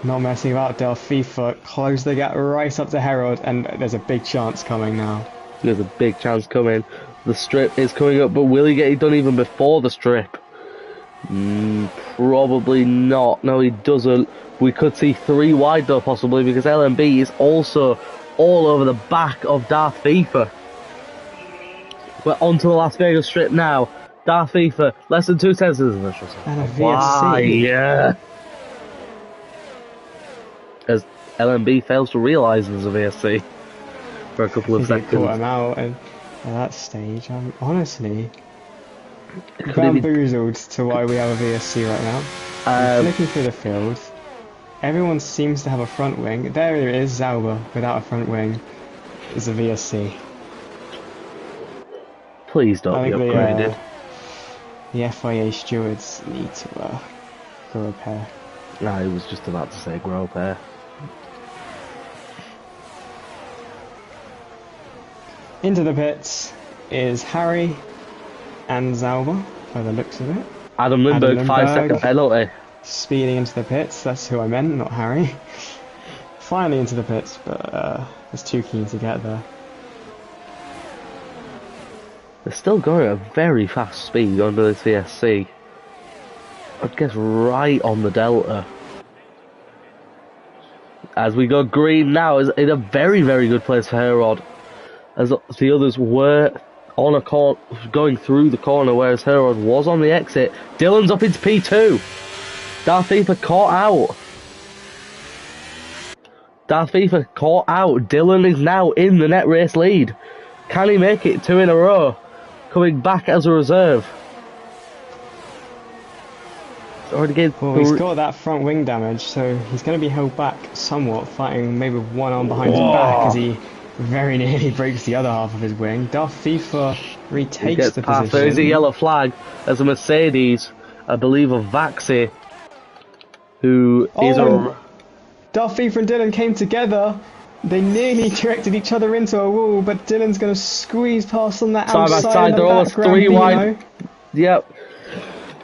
Not messing about. Del FIFA closed the gap right up to Herod, and there's a big chance coming now. There's a big chance coming. The strip is coming up, but will he get it done even before the strip? Probably not. No, he doesn't. We could see 3 wide though, possibly, because LMB is also all over the back of Darth FIFA. We're onto the Las Vegas strip now. Darth FIFA, less than 2 tenths of the And a Why? VSC. Yeah. As LMB fails to realise there's a VSC for a couple I of think it caught seconds. him out, and at that stage, I'm honestly Could it be? bamboozled to why we have a VSC right now. I'm flicking through the field. Everyone seems to have a front wing. There it is, Zauber without a front wing is a VSC. Please don't be upgraded. The FIA stewards need to go repair. I was just about to say grow pair. Into the pits is Harry and Zauber, by the looks of it. Adam Lindbergh, 5-second penalty. Speeding into the pits, that's who I meant, not Harry. Finally into the pits, but was too keen to get there. They're still going at a very fast speed under this VSC. I guess right on the delta. As we go green now, is in a very, very good place for Herod. As the others were on a corner, going through the corner, whereas Herod was on the exit. Dylan's up into P2. Darth FIFA caught out. Darth FIFA caught out. Dylan is now in the net race lead. Can he make it 2 in a row? Coming back as a reserve. It's already getting well, he's got that front wing damage, so he's going to be held back somewhat, fighting maybe with one arm behind his back as he very nearly breaks the other half of his wing. Darth FIFA retakes the position. There is a yellow flag as a Mercedes, I believe of Vaxi, who is a... Darth FIFA and Dylan came together. They nearly directed each other into a wall, but Dylan's going to squeeze past on that side outside. By side, they're almost 3 wide. Yep.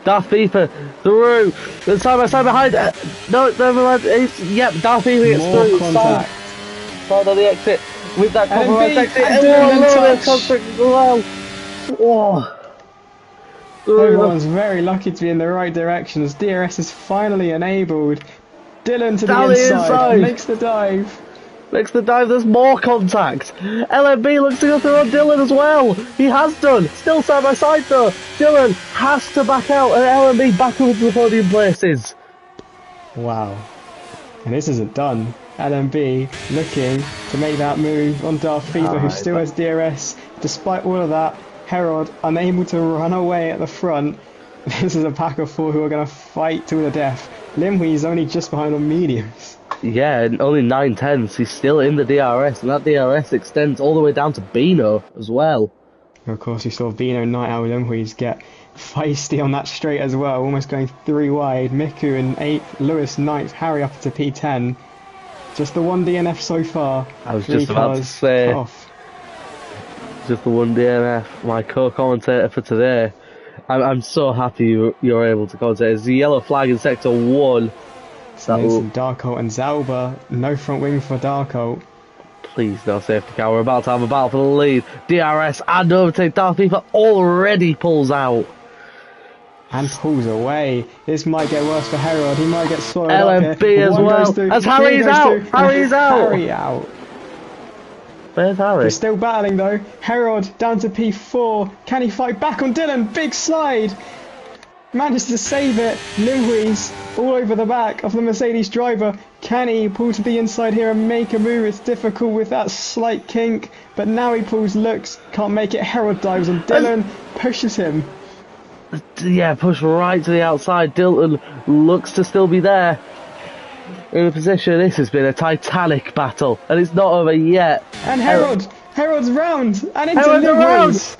Darth FIFA through. Then side by side behind. No, never mind. Yep, Darth FIFA gets more through. Contact. Side on the exit with that compromise exit. And contact as well. Everyone's very lucky to be in the right direction as DRS is finally enabled. Dylan to the inside. Makes the dive. Makes the dive, there's more contact. LMB looks to go through on Dylan as well. He has done. Still side by side though. Dylan has to back out and LMB back up to the podium places. Wow. And this isn't done. LMB looking to make that move on Darth FIFA, who still has DRS. Despite all of that, Herod unable to run away at the front. This is a pack of 4 who are going to fight to the death. Limhui is only just behind on mediums. Yeah, only 9 tenths. He's still in the DRS, and that DRS extends all the way down to Bino as well. And of course, you saw Bino Night Owl Limhui's get feisty on that straight as well, almost going 3 wide. Miku in 8th, Lewis 9th, Harry up to P10. Just the 1 DNF so far. I was just about to say, just the 1 DNF. My co-commentator for today. I'm so happy you're able to commentate. It's the yellow flag in Sector 1. Darko and Zauber, no front wing for Darko. Please no safety car, we're about to have a battle for the lead. DRS and overtake. Darth FIFA already pulls out. And pulls away. This might get worse for Herod, he might get swallowed LMB up here. as well, as Harry's out! Harry's out! Harry out. Where's Harry? They're still battling though. Herod down to P4. Can he fight back on Dylan? Big slide! Manages to save it. Limhui's all over the back of the Mercedes driver. Can he pull to the inside here and make a move? It's difficult with that slight kink, but now he pulls, looks, can't make it. Herod dives and Dylan pushes him. Yeah, push right to the outside. Dylan looks to still be there in a position. This has been a titanic battle, and it's not over yet. And Herod's round and into Limhui's.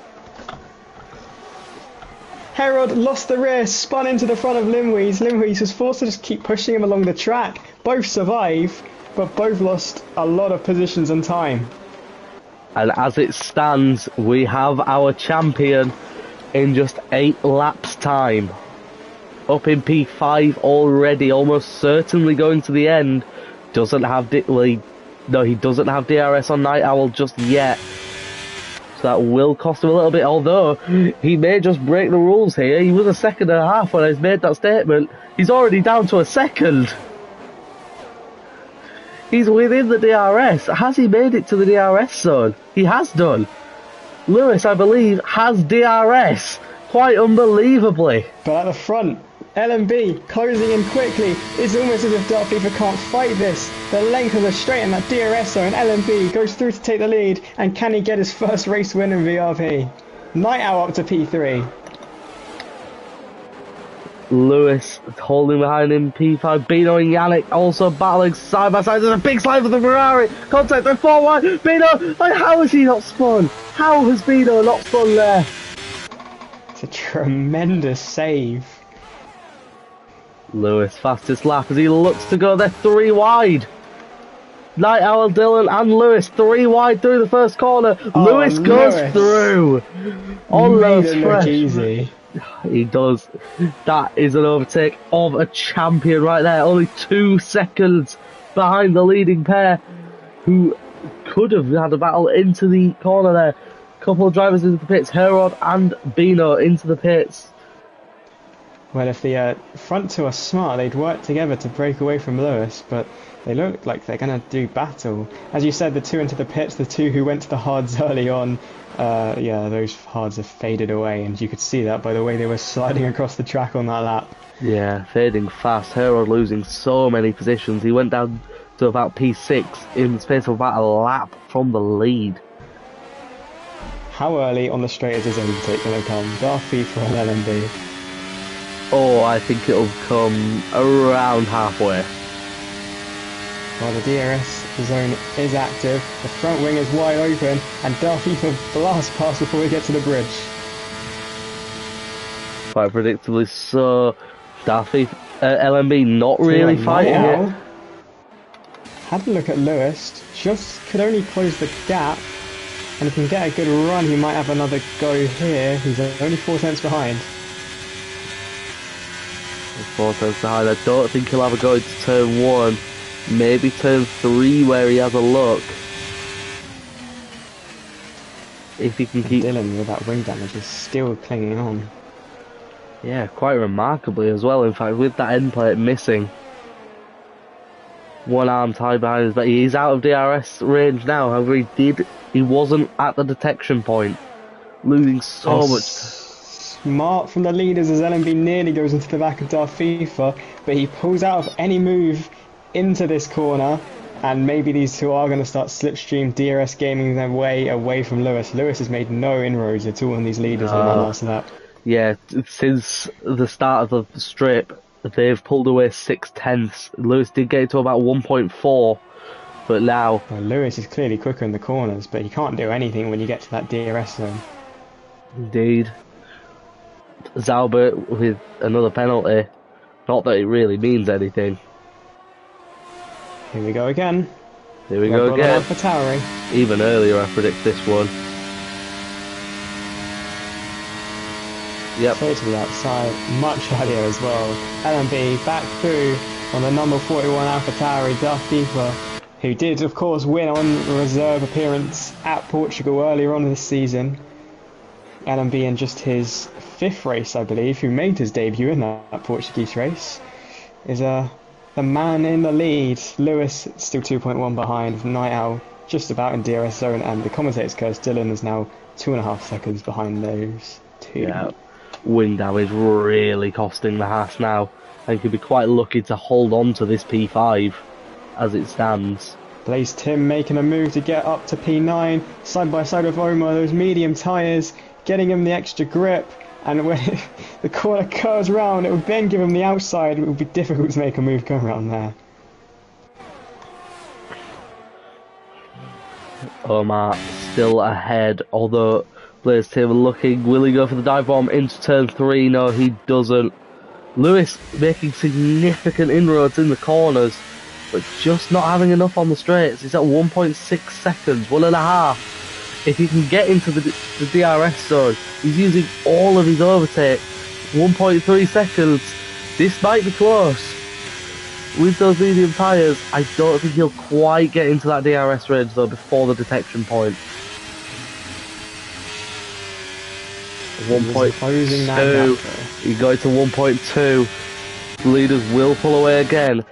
Herod lost the rear, spun into the front of Limhui's. Limhui's was forced to just keep pushing him along the track. Both survive, but both lost a lot of positions and time. And as it stands, we have our champion in just 8 laps time. Up in P5 already, almost certainly going to the end. Doesn't have he doesn't have DRS on Night Owl just yet. So that will cost him a little bit, although he may just break the rules here. He was a 2.5 when I made that statement. He's already down to a 2nd. He's within the DRS. Has he made it to the DRS zone? He has done. Lewis, I believe, has DRS. quite unbelievably. But at the front, LMB closing in quickly. It's almost as if Dark FIFA can't fight this. The length of the straight and that DRS zone. LMB goes through to take the lead. And can he get his first race win in VRP? Night Owl up to P3. Lewis holding behind him, P5. Bino and Yannick also battling side by side. There's a big slide for the Ferrari. Contact, they're 4-1. Bino, like, how has he not spun? How has Bino not spun there? It's a tremendous save. Lewis, fastest lap as he looks to go there 3 wide. Night Owl, Dylan and Lewis 3 wide through the first corner. Lewis goes through. On Made those it fresh. look easy. He does. That is an overtake of a champion right there. Only 2 seconds behind the leading pair, who could have had a battle into the corner there. Couple of drivers into the pits, Herod and Bino into the pits. Well, if the front two are smart, they'd work together to break away from Lewis, but they look like they're going to do battle. As you said, the 2 into the pits, the 2 who went to the hards early on, yeah, those hards have faded away, and you could see that by the way they were sliding across the track on that lap. Yeah, fading fast. Herod losing so many positions. He went down to about P6 in the space of about a lap from the lead. How early on the straight is his overtake going to come? Darfy for an LMB. Oh, I think it'll come around halfway. Well, the DRS zone is active, the front wing is wide open, and Darfy for blast past before we get to the bridge. Quite predictably so. Daffy, LMB not really fighting it. Had a look at Lewis, just could only close the gap, and if he can get a good run he might have another go here. He's only 4 tenths behind. 4 tenths behind. I don't think he'll have a go into turn 1. Maybe turn 3 where he has a look. If he can keep... Dylan with that wing damage is still clinging on. Yeah, quite remarkably as well. In fact, with that end plate missing. One arm tied behind his back. He's out of DRS range now. However, he wasn't at the detection point. Losing so much. Smart from the leaders as LMB nearly goes into the back of Darth FIFA, but he pulls out of any move into this corner, and maybe these two are going to start slipstream DRS gaming their way away from Lewis. Lewis has made no inroads at all on these leaders on the last lap. Yeah, since the start of the strip, they've pulled away 6 tenths. Lewis did get it to about 1.4, but now... Well, Lewis is clearly quicker in the corners, but he can't do anything when you get to that DRS zone. Indeed. Zauber with another penalty. Not that it really means anything. Here we go again. Here we go again. For towering. Even earlier I predict this one. Yep. Totally outside, much earlier as well. LMB back through on the number 41 AlphaTauri, Darth FIFA, who did of course win on reserve appearance at Portugal earlier on this season. LMB in just his 5th race, I believe, who made his debut in that Portuguese race, is the man in the lead. Lewis still 2.1 behind, Night Owl just about in DRS zone, and the commentator's curse, Dylan, is now 2.5 seconds behind those two. Yeah. Wing damage really costing the Haas now, and could be quite lucky to hold on to this P5 as it stands. Blaze Tim making a move to get up to P9, side by side with Omar, those medium tyres, getting him the extra grip, and when the corner curves round, it would then give him the outside. It would be difficult to make a move come around there. Omar still ahead, although Blaze Tim looking, will he go for the dive bomb into turn 3? No, he doesn't. Lewis making significant inroads in the corners, but just not having enough on the straights. He's at 1.6 seconds, 1.5. If he can get into the DRS zone, he's using all of his overtake. 1.3 seconds. This might be close. With those medium tyres, I don't think he'll quite get into that DRS range though before the detection point. 1.2. He goes to 1.2. Leaders will pull away again.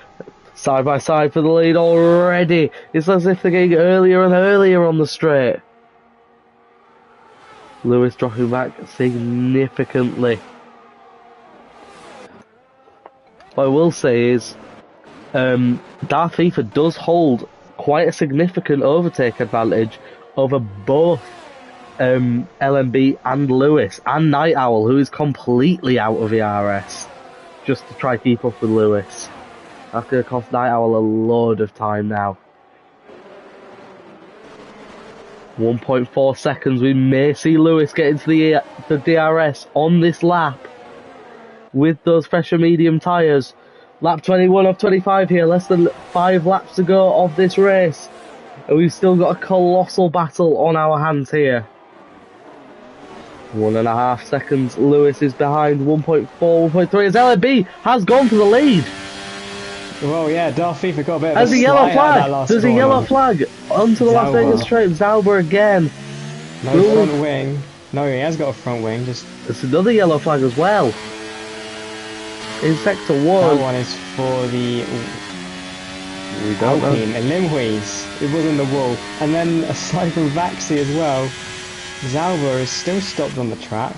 Side by side for the lead already. It's as if they're getting earlier and earlier on the straight. Lewis dropping back significantly. What I will say is, Darth FIFA does hold quite a significant overtake advantage over both LMB and Lewis, and Night Owl, who is completely out of VRS, just to try keep up with Lewis. That's going to cost Night Owl a load of time now. 1.4 seconds, we may see Lewis get into the DRS on this lap with those fresher medium tyres. Lap 21 of 25 here, less than 5 laps to go of this race. And we've still got a colossal battle on our hands here. 1.5 seconds, Lewis is behind, 1.4, 1.3 as LMB has gone for the lead. Well, yeah, Darth FIFA got a bit of There's a yellow flag. There's a yellow corner. flag onto the Las Vegas straight. Zauber again. No front wing. No, he has got a front wing. Just there's another yellow flag as well. In sector 1. That one is for the Alpine and Limhuis. It was in the wall. And then aside from Vaxi as well, Zauber is still stopped on the track.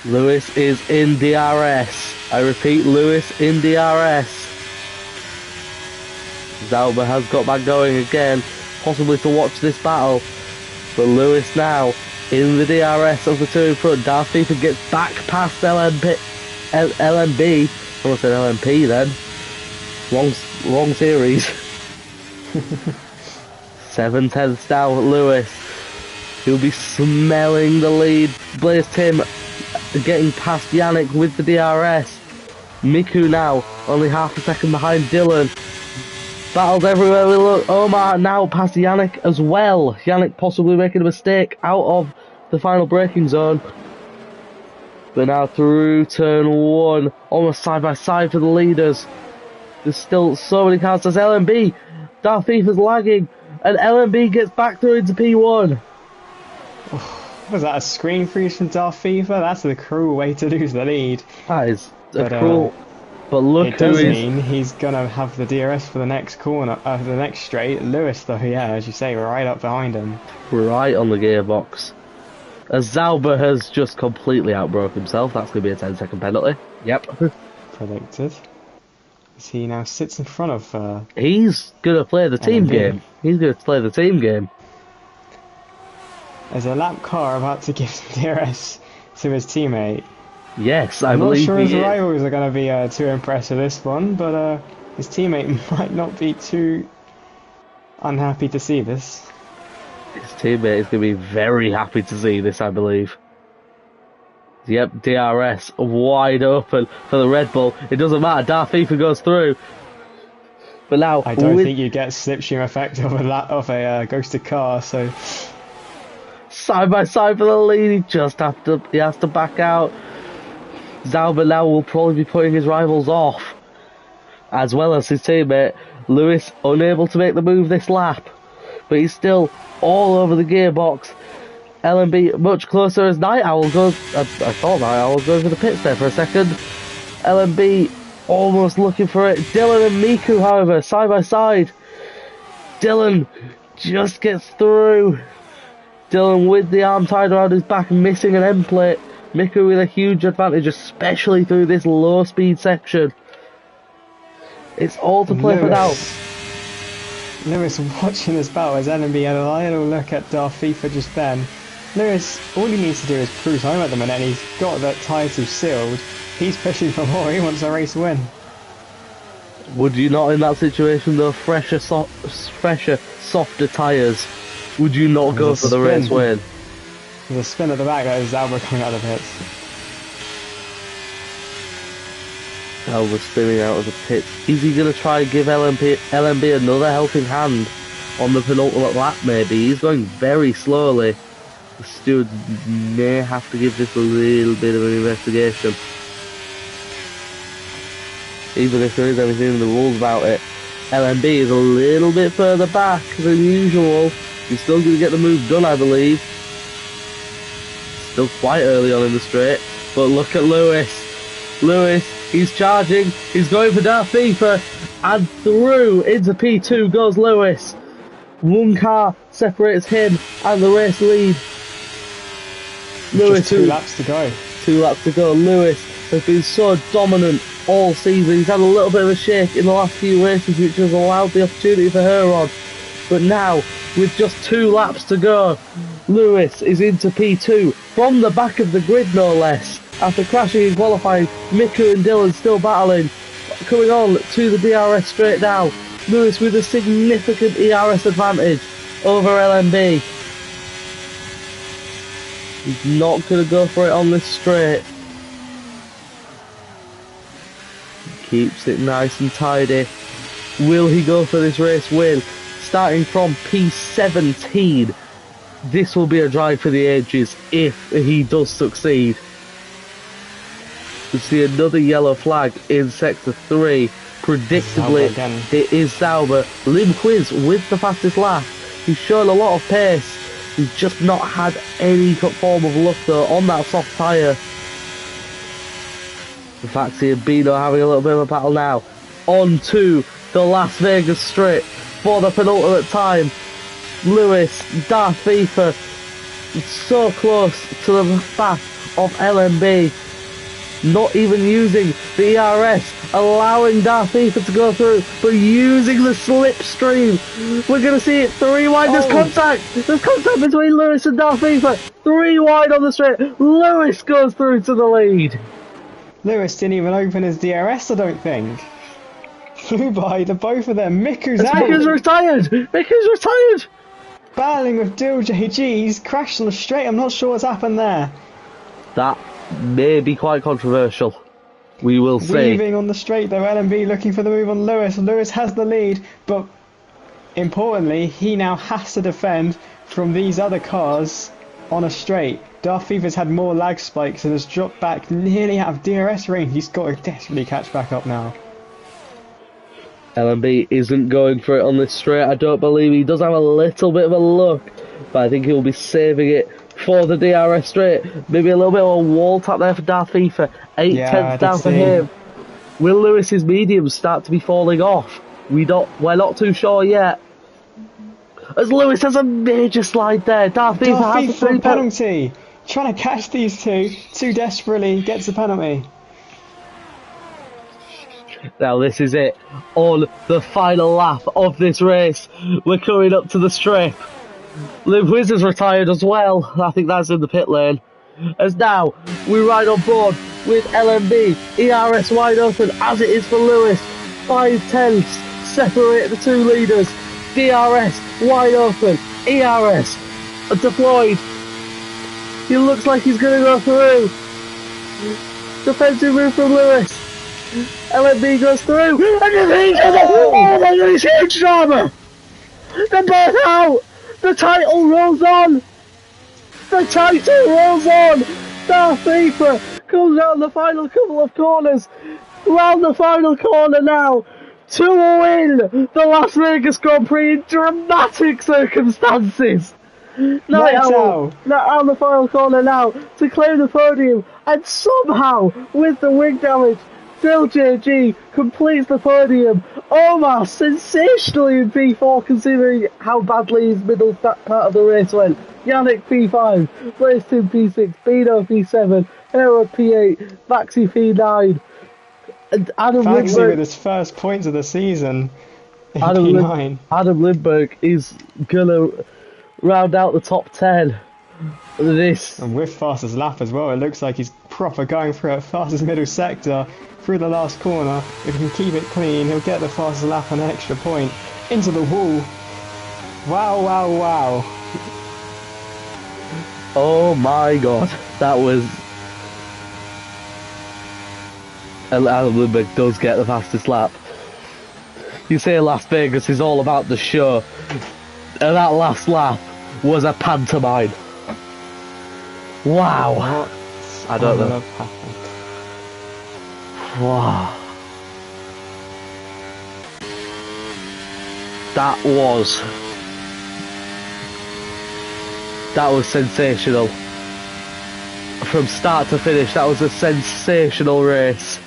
Lewis is in DRS. I repeat, Lewis in DRS. Zauber has got back going again, possibly to watch this battle. But Lewis now in the DRS of the two in front. Darth FIFA gets back past LMB. I almost said LMP then. Wrong series. 7/10 down at Lewis. He'll be smelling the lead. Blaze Tim getting past Yannick with the DRS. Miku now only half a second behind Dylan. Battles everywhere we look. Omar now past Yannick as well. Yannick possibly making a mistake out of the final braking zone. But now through turn 1, almost side by side for the leaders. There's still so many cars. There's LMB. Darth FIFA's lagging. And LMB gets back through into P1. Was that a screen freeze from Darth FIFA? That's the cruel way to lose the lead. That is cruel. But look, it does mean he's gonna have the DRS for the next corner, the next straight. Lewis, though, yeah, as you say, right up behind him, right on the gearbox. As Zauber has just completely outbroke himself, that's gonna be a 10-second penalty. Yep. Predicted. As he now sits in front of. He's gonna play the team game. He's gonna play the team game. There's a lap car about to give DRS to his teammate. Yes, I believe I'm not sure his rivals are going to be too impressed with this one, but his teammate might not be too unhappy to see this. His teammate is going to be very happy to see this, I believe. Yep, DRS wide open for the Red Bull. It doesn't matter, Darth FIFA goes through. But now I don't think you get slipstream effect of a ghosted car, so side by side for the lead. He has to back out. Zauber now will probably be putting his rivals off, as well as his teammate. Lewis unable to make the move this lap, but he's still all over the gearbox. LMB much closer as Night Owl goes. I thought Night Owl was going for the pits there for a second. LMB almost looking for it. Dylan and Miku, however, side by side. Dylan just gets through. Dylan with the arm tied around his back, missing an end plate. Miku with a huge advantage, especially through this low speed section. It's all to play for now. Lewis watching this battle as LMB had a little look at Darth FIFA just then. Lewis, all he needs to do is cruise home at the minute, and he's got that title sealed. He's pushing for more, he wants a race win. Would you not in that situation though, fresher, softer tyres, would you not go for the race win? There's a spin at the back, that is Zauber coming out of the pits. Zauber spinning out of the pits. Is he going to try and give LMB another helping hand on the penultimate lap maybe? He's going very slowly. The steward may have to give this a little bit of an investigation. Even if there is anything in the rules about it. LMB is a little bit further back than usual. He's still going to get the move done, I believe. Still quite early on in the straight, but look at Lewis. Lewis, he's charging, he's going for Darth FIFA, and through into P2 goes Lewis. One car separates him and the race lead. Just 2 laps to go. 2 laps to go. Lewis has been so dominant all season. He's had a little bit of a shake in the last few races, which has allowed the opportunity for Herod. But now, with just 2 laps to go, Lewis is into P2 from the back of the grid, no less. After crashing in qualifying, Miku and Dylan still battling. Coming on to the DRS straight now. Lewis with a significant ERS advantage over LMB. He's not going to go for it on this straight. Keeps it nice and tidy. Will he go for this race win? Starting from P17, this will be a drive for the ages if he does succeed. We see another yellow flag in Sector 3. Predictably, it is Sauber. Limquiz with the fastest lap. He's shown a lot of pace. He's just not had any form of luck though on that soft tyre. Faxi and Bino having a little bit of a battle now. On to the Las Vegas straight for the penultimate time. Lewis, Darth FIFA, so close to the back of LMB. Not even using the ERS, allowing Darth FIFA to go through, but using the slipstream. We're going to see it 3 wide. There's contact. There's contact between Lewis and Darth FIFA. 3 wide on the straight. Lewis goes through to the lead. Lewis didn't even open his DRS, I don't think. Flew by the both of them. Miku's out. Miku's retired. Miku's retired. Battling with dual JGs, crashed on the straight. I'm not sure what's happened there. That may be quite controversial. We will see. Weaving on the straight though, LMB looking for the move on Lewis. Lewis has the lead, but importantly, he now has to defend from these other cars on a straight. Darth Fever's had more lag spikes and has dropped back nearly out of DRS range. He's got to desperately catch back up now. LMB isn't going for it on this straight. I don't believe he does have a little bit of a look, but I think he'll be saving it for the DRS straight. Maybe a little bit of a wall tap there for Darth FIFA. 8/10 down for him. Will Lewis's mediums start to be falling off? We're not too sure yet. As Lewis has a major slide there. Darth FIFA has a penalty. Trying to catch these two too desperately, gets the penalty. Now this is it. On the final lap of this race, we're coming up to the strip. Liv Wiz is retired as well. I think that's in the pit lane. As now we ride on board with LMB. ERS wide open as it is for Lewis. 5/10 separate the 2 leaders. DRS wide open. ERS deployed. He looks like he's going to go through. Defensive move from Lewis. LMB goes through. And oh my god, it's huge drama. They're both out. The title rolls on. The title rolls on. Darth FIFA comes out the final couple of corners. Round the final corner now to win the Las Vegas Grand Prix in dramatic circumstances. Night Owl on the final corner now to claim the podium, and somehow with the wing damage, Dill JG completes the podium. Omar sensationally in P4 considering how badly his middle part of the race went. Yannick P5, Blaze Tim P6, Bino P7, Hero P8, Maxi P9. And Adam Lindbergh with his first points of the season. Adam Lindbergh is gonna round out the top 10. This and with fastest lap as well, it looks like he's proper going through it. Fastest middle sector through the last corner. If he can keep it clean, he'll get the fastest lap and an extra point into the wall. Wow, wow, wow. Oh my god, that was... Adam Lindbergh does get the fastest lap. You say Las Vegas is all about the show, and that last lap was a pantomime. Wow. What I don't know. Happened? Wow. That was sensational. From start to finish, that was a sensational race.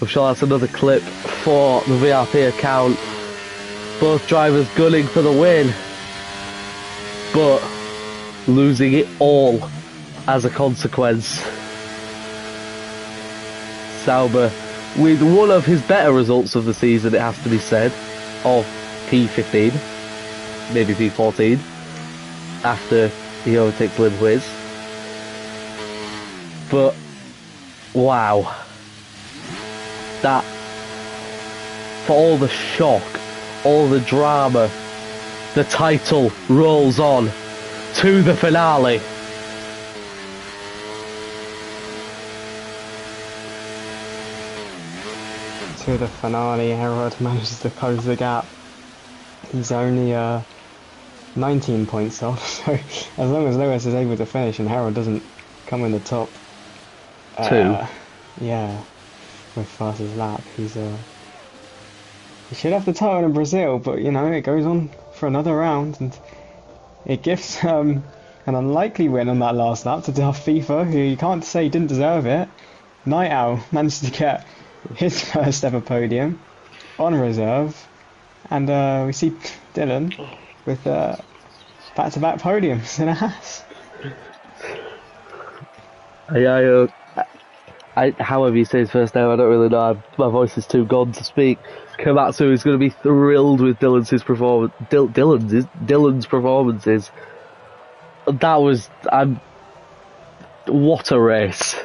I'm sure that's another clip for the VRP account. Both drivers gunning for the win, but losing it all as a consequence. Sauber, with one of his better results of the season, it has to be said, of P15, maybe P14, after he overtakes Lindwiz. But, wow. That, for all the shock, all the drama, the title rolls on to the finale. To the finale, Herod manages to close the gap. He's only 19 points off, so as long as Lewis is able to finish and Herod doesn't come in the top two, yeah, with fastest lap, he's he should have the title in Brazil, but you know, it goes on for another round, and it gives an unlikely win on that last lap to Darth FIFA, who you can't say didn't deserve it. Night Owl managed to get his first ever podium on reserve, and we see Dylan with back-to-back podiums in a Haas. However you say his first name, I don't really know. My voice is too gone to speak. Komatsu is going to be thrilled with Dylan's performances. That was what a race,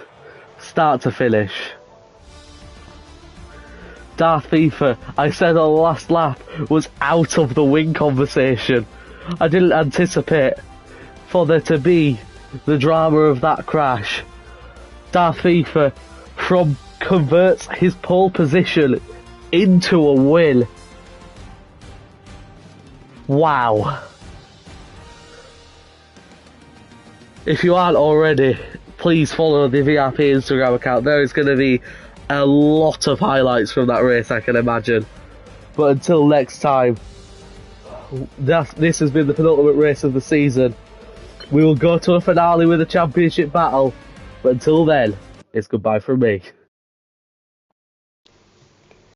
start to finish. Darth FIFA, I said on the last lap, was out of the win conversation. I didn't anticipate for there to be the drama of that crash. Darth FIFA converts his pole position into a win. Wow. If you aren't already, please follow the VRP Instagram account. There is going to be a lot of highlights from that race, I can imagine. But until next time, this has been the penultimate race of the season. We will go to a finale with a championship battle, but until then, it's goodbye from me.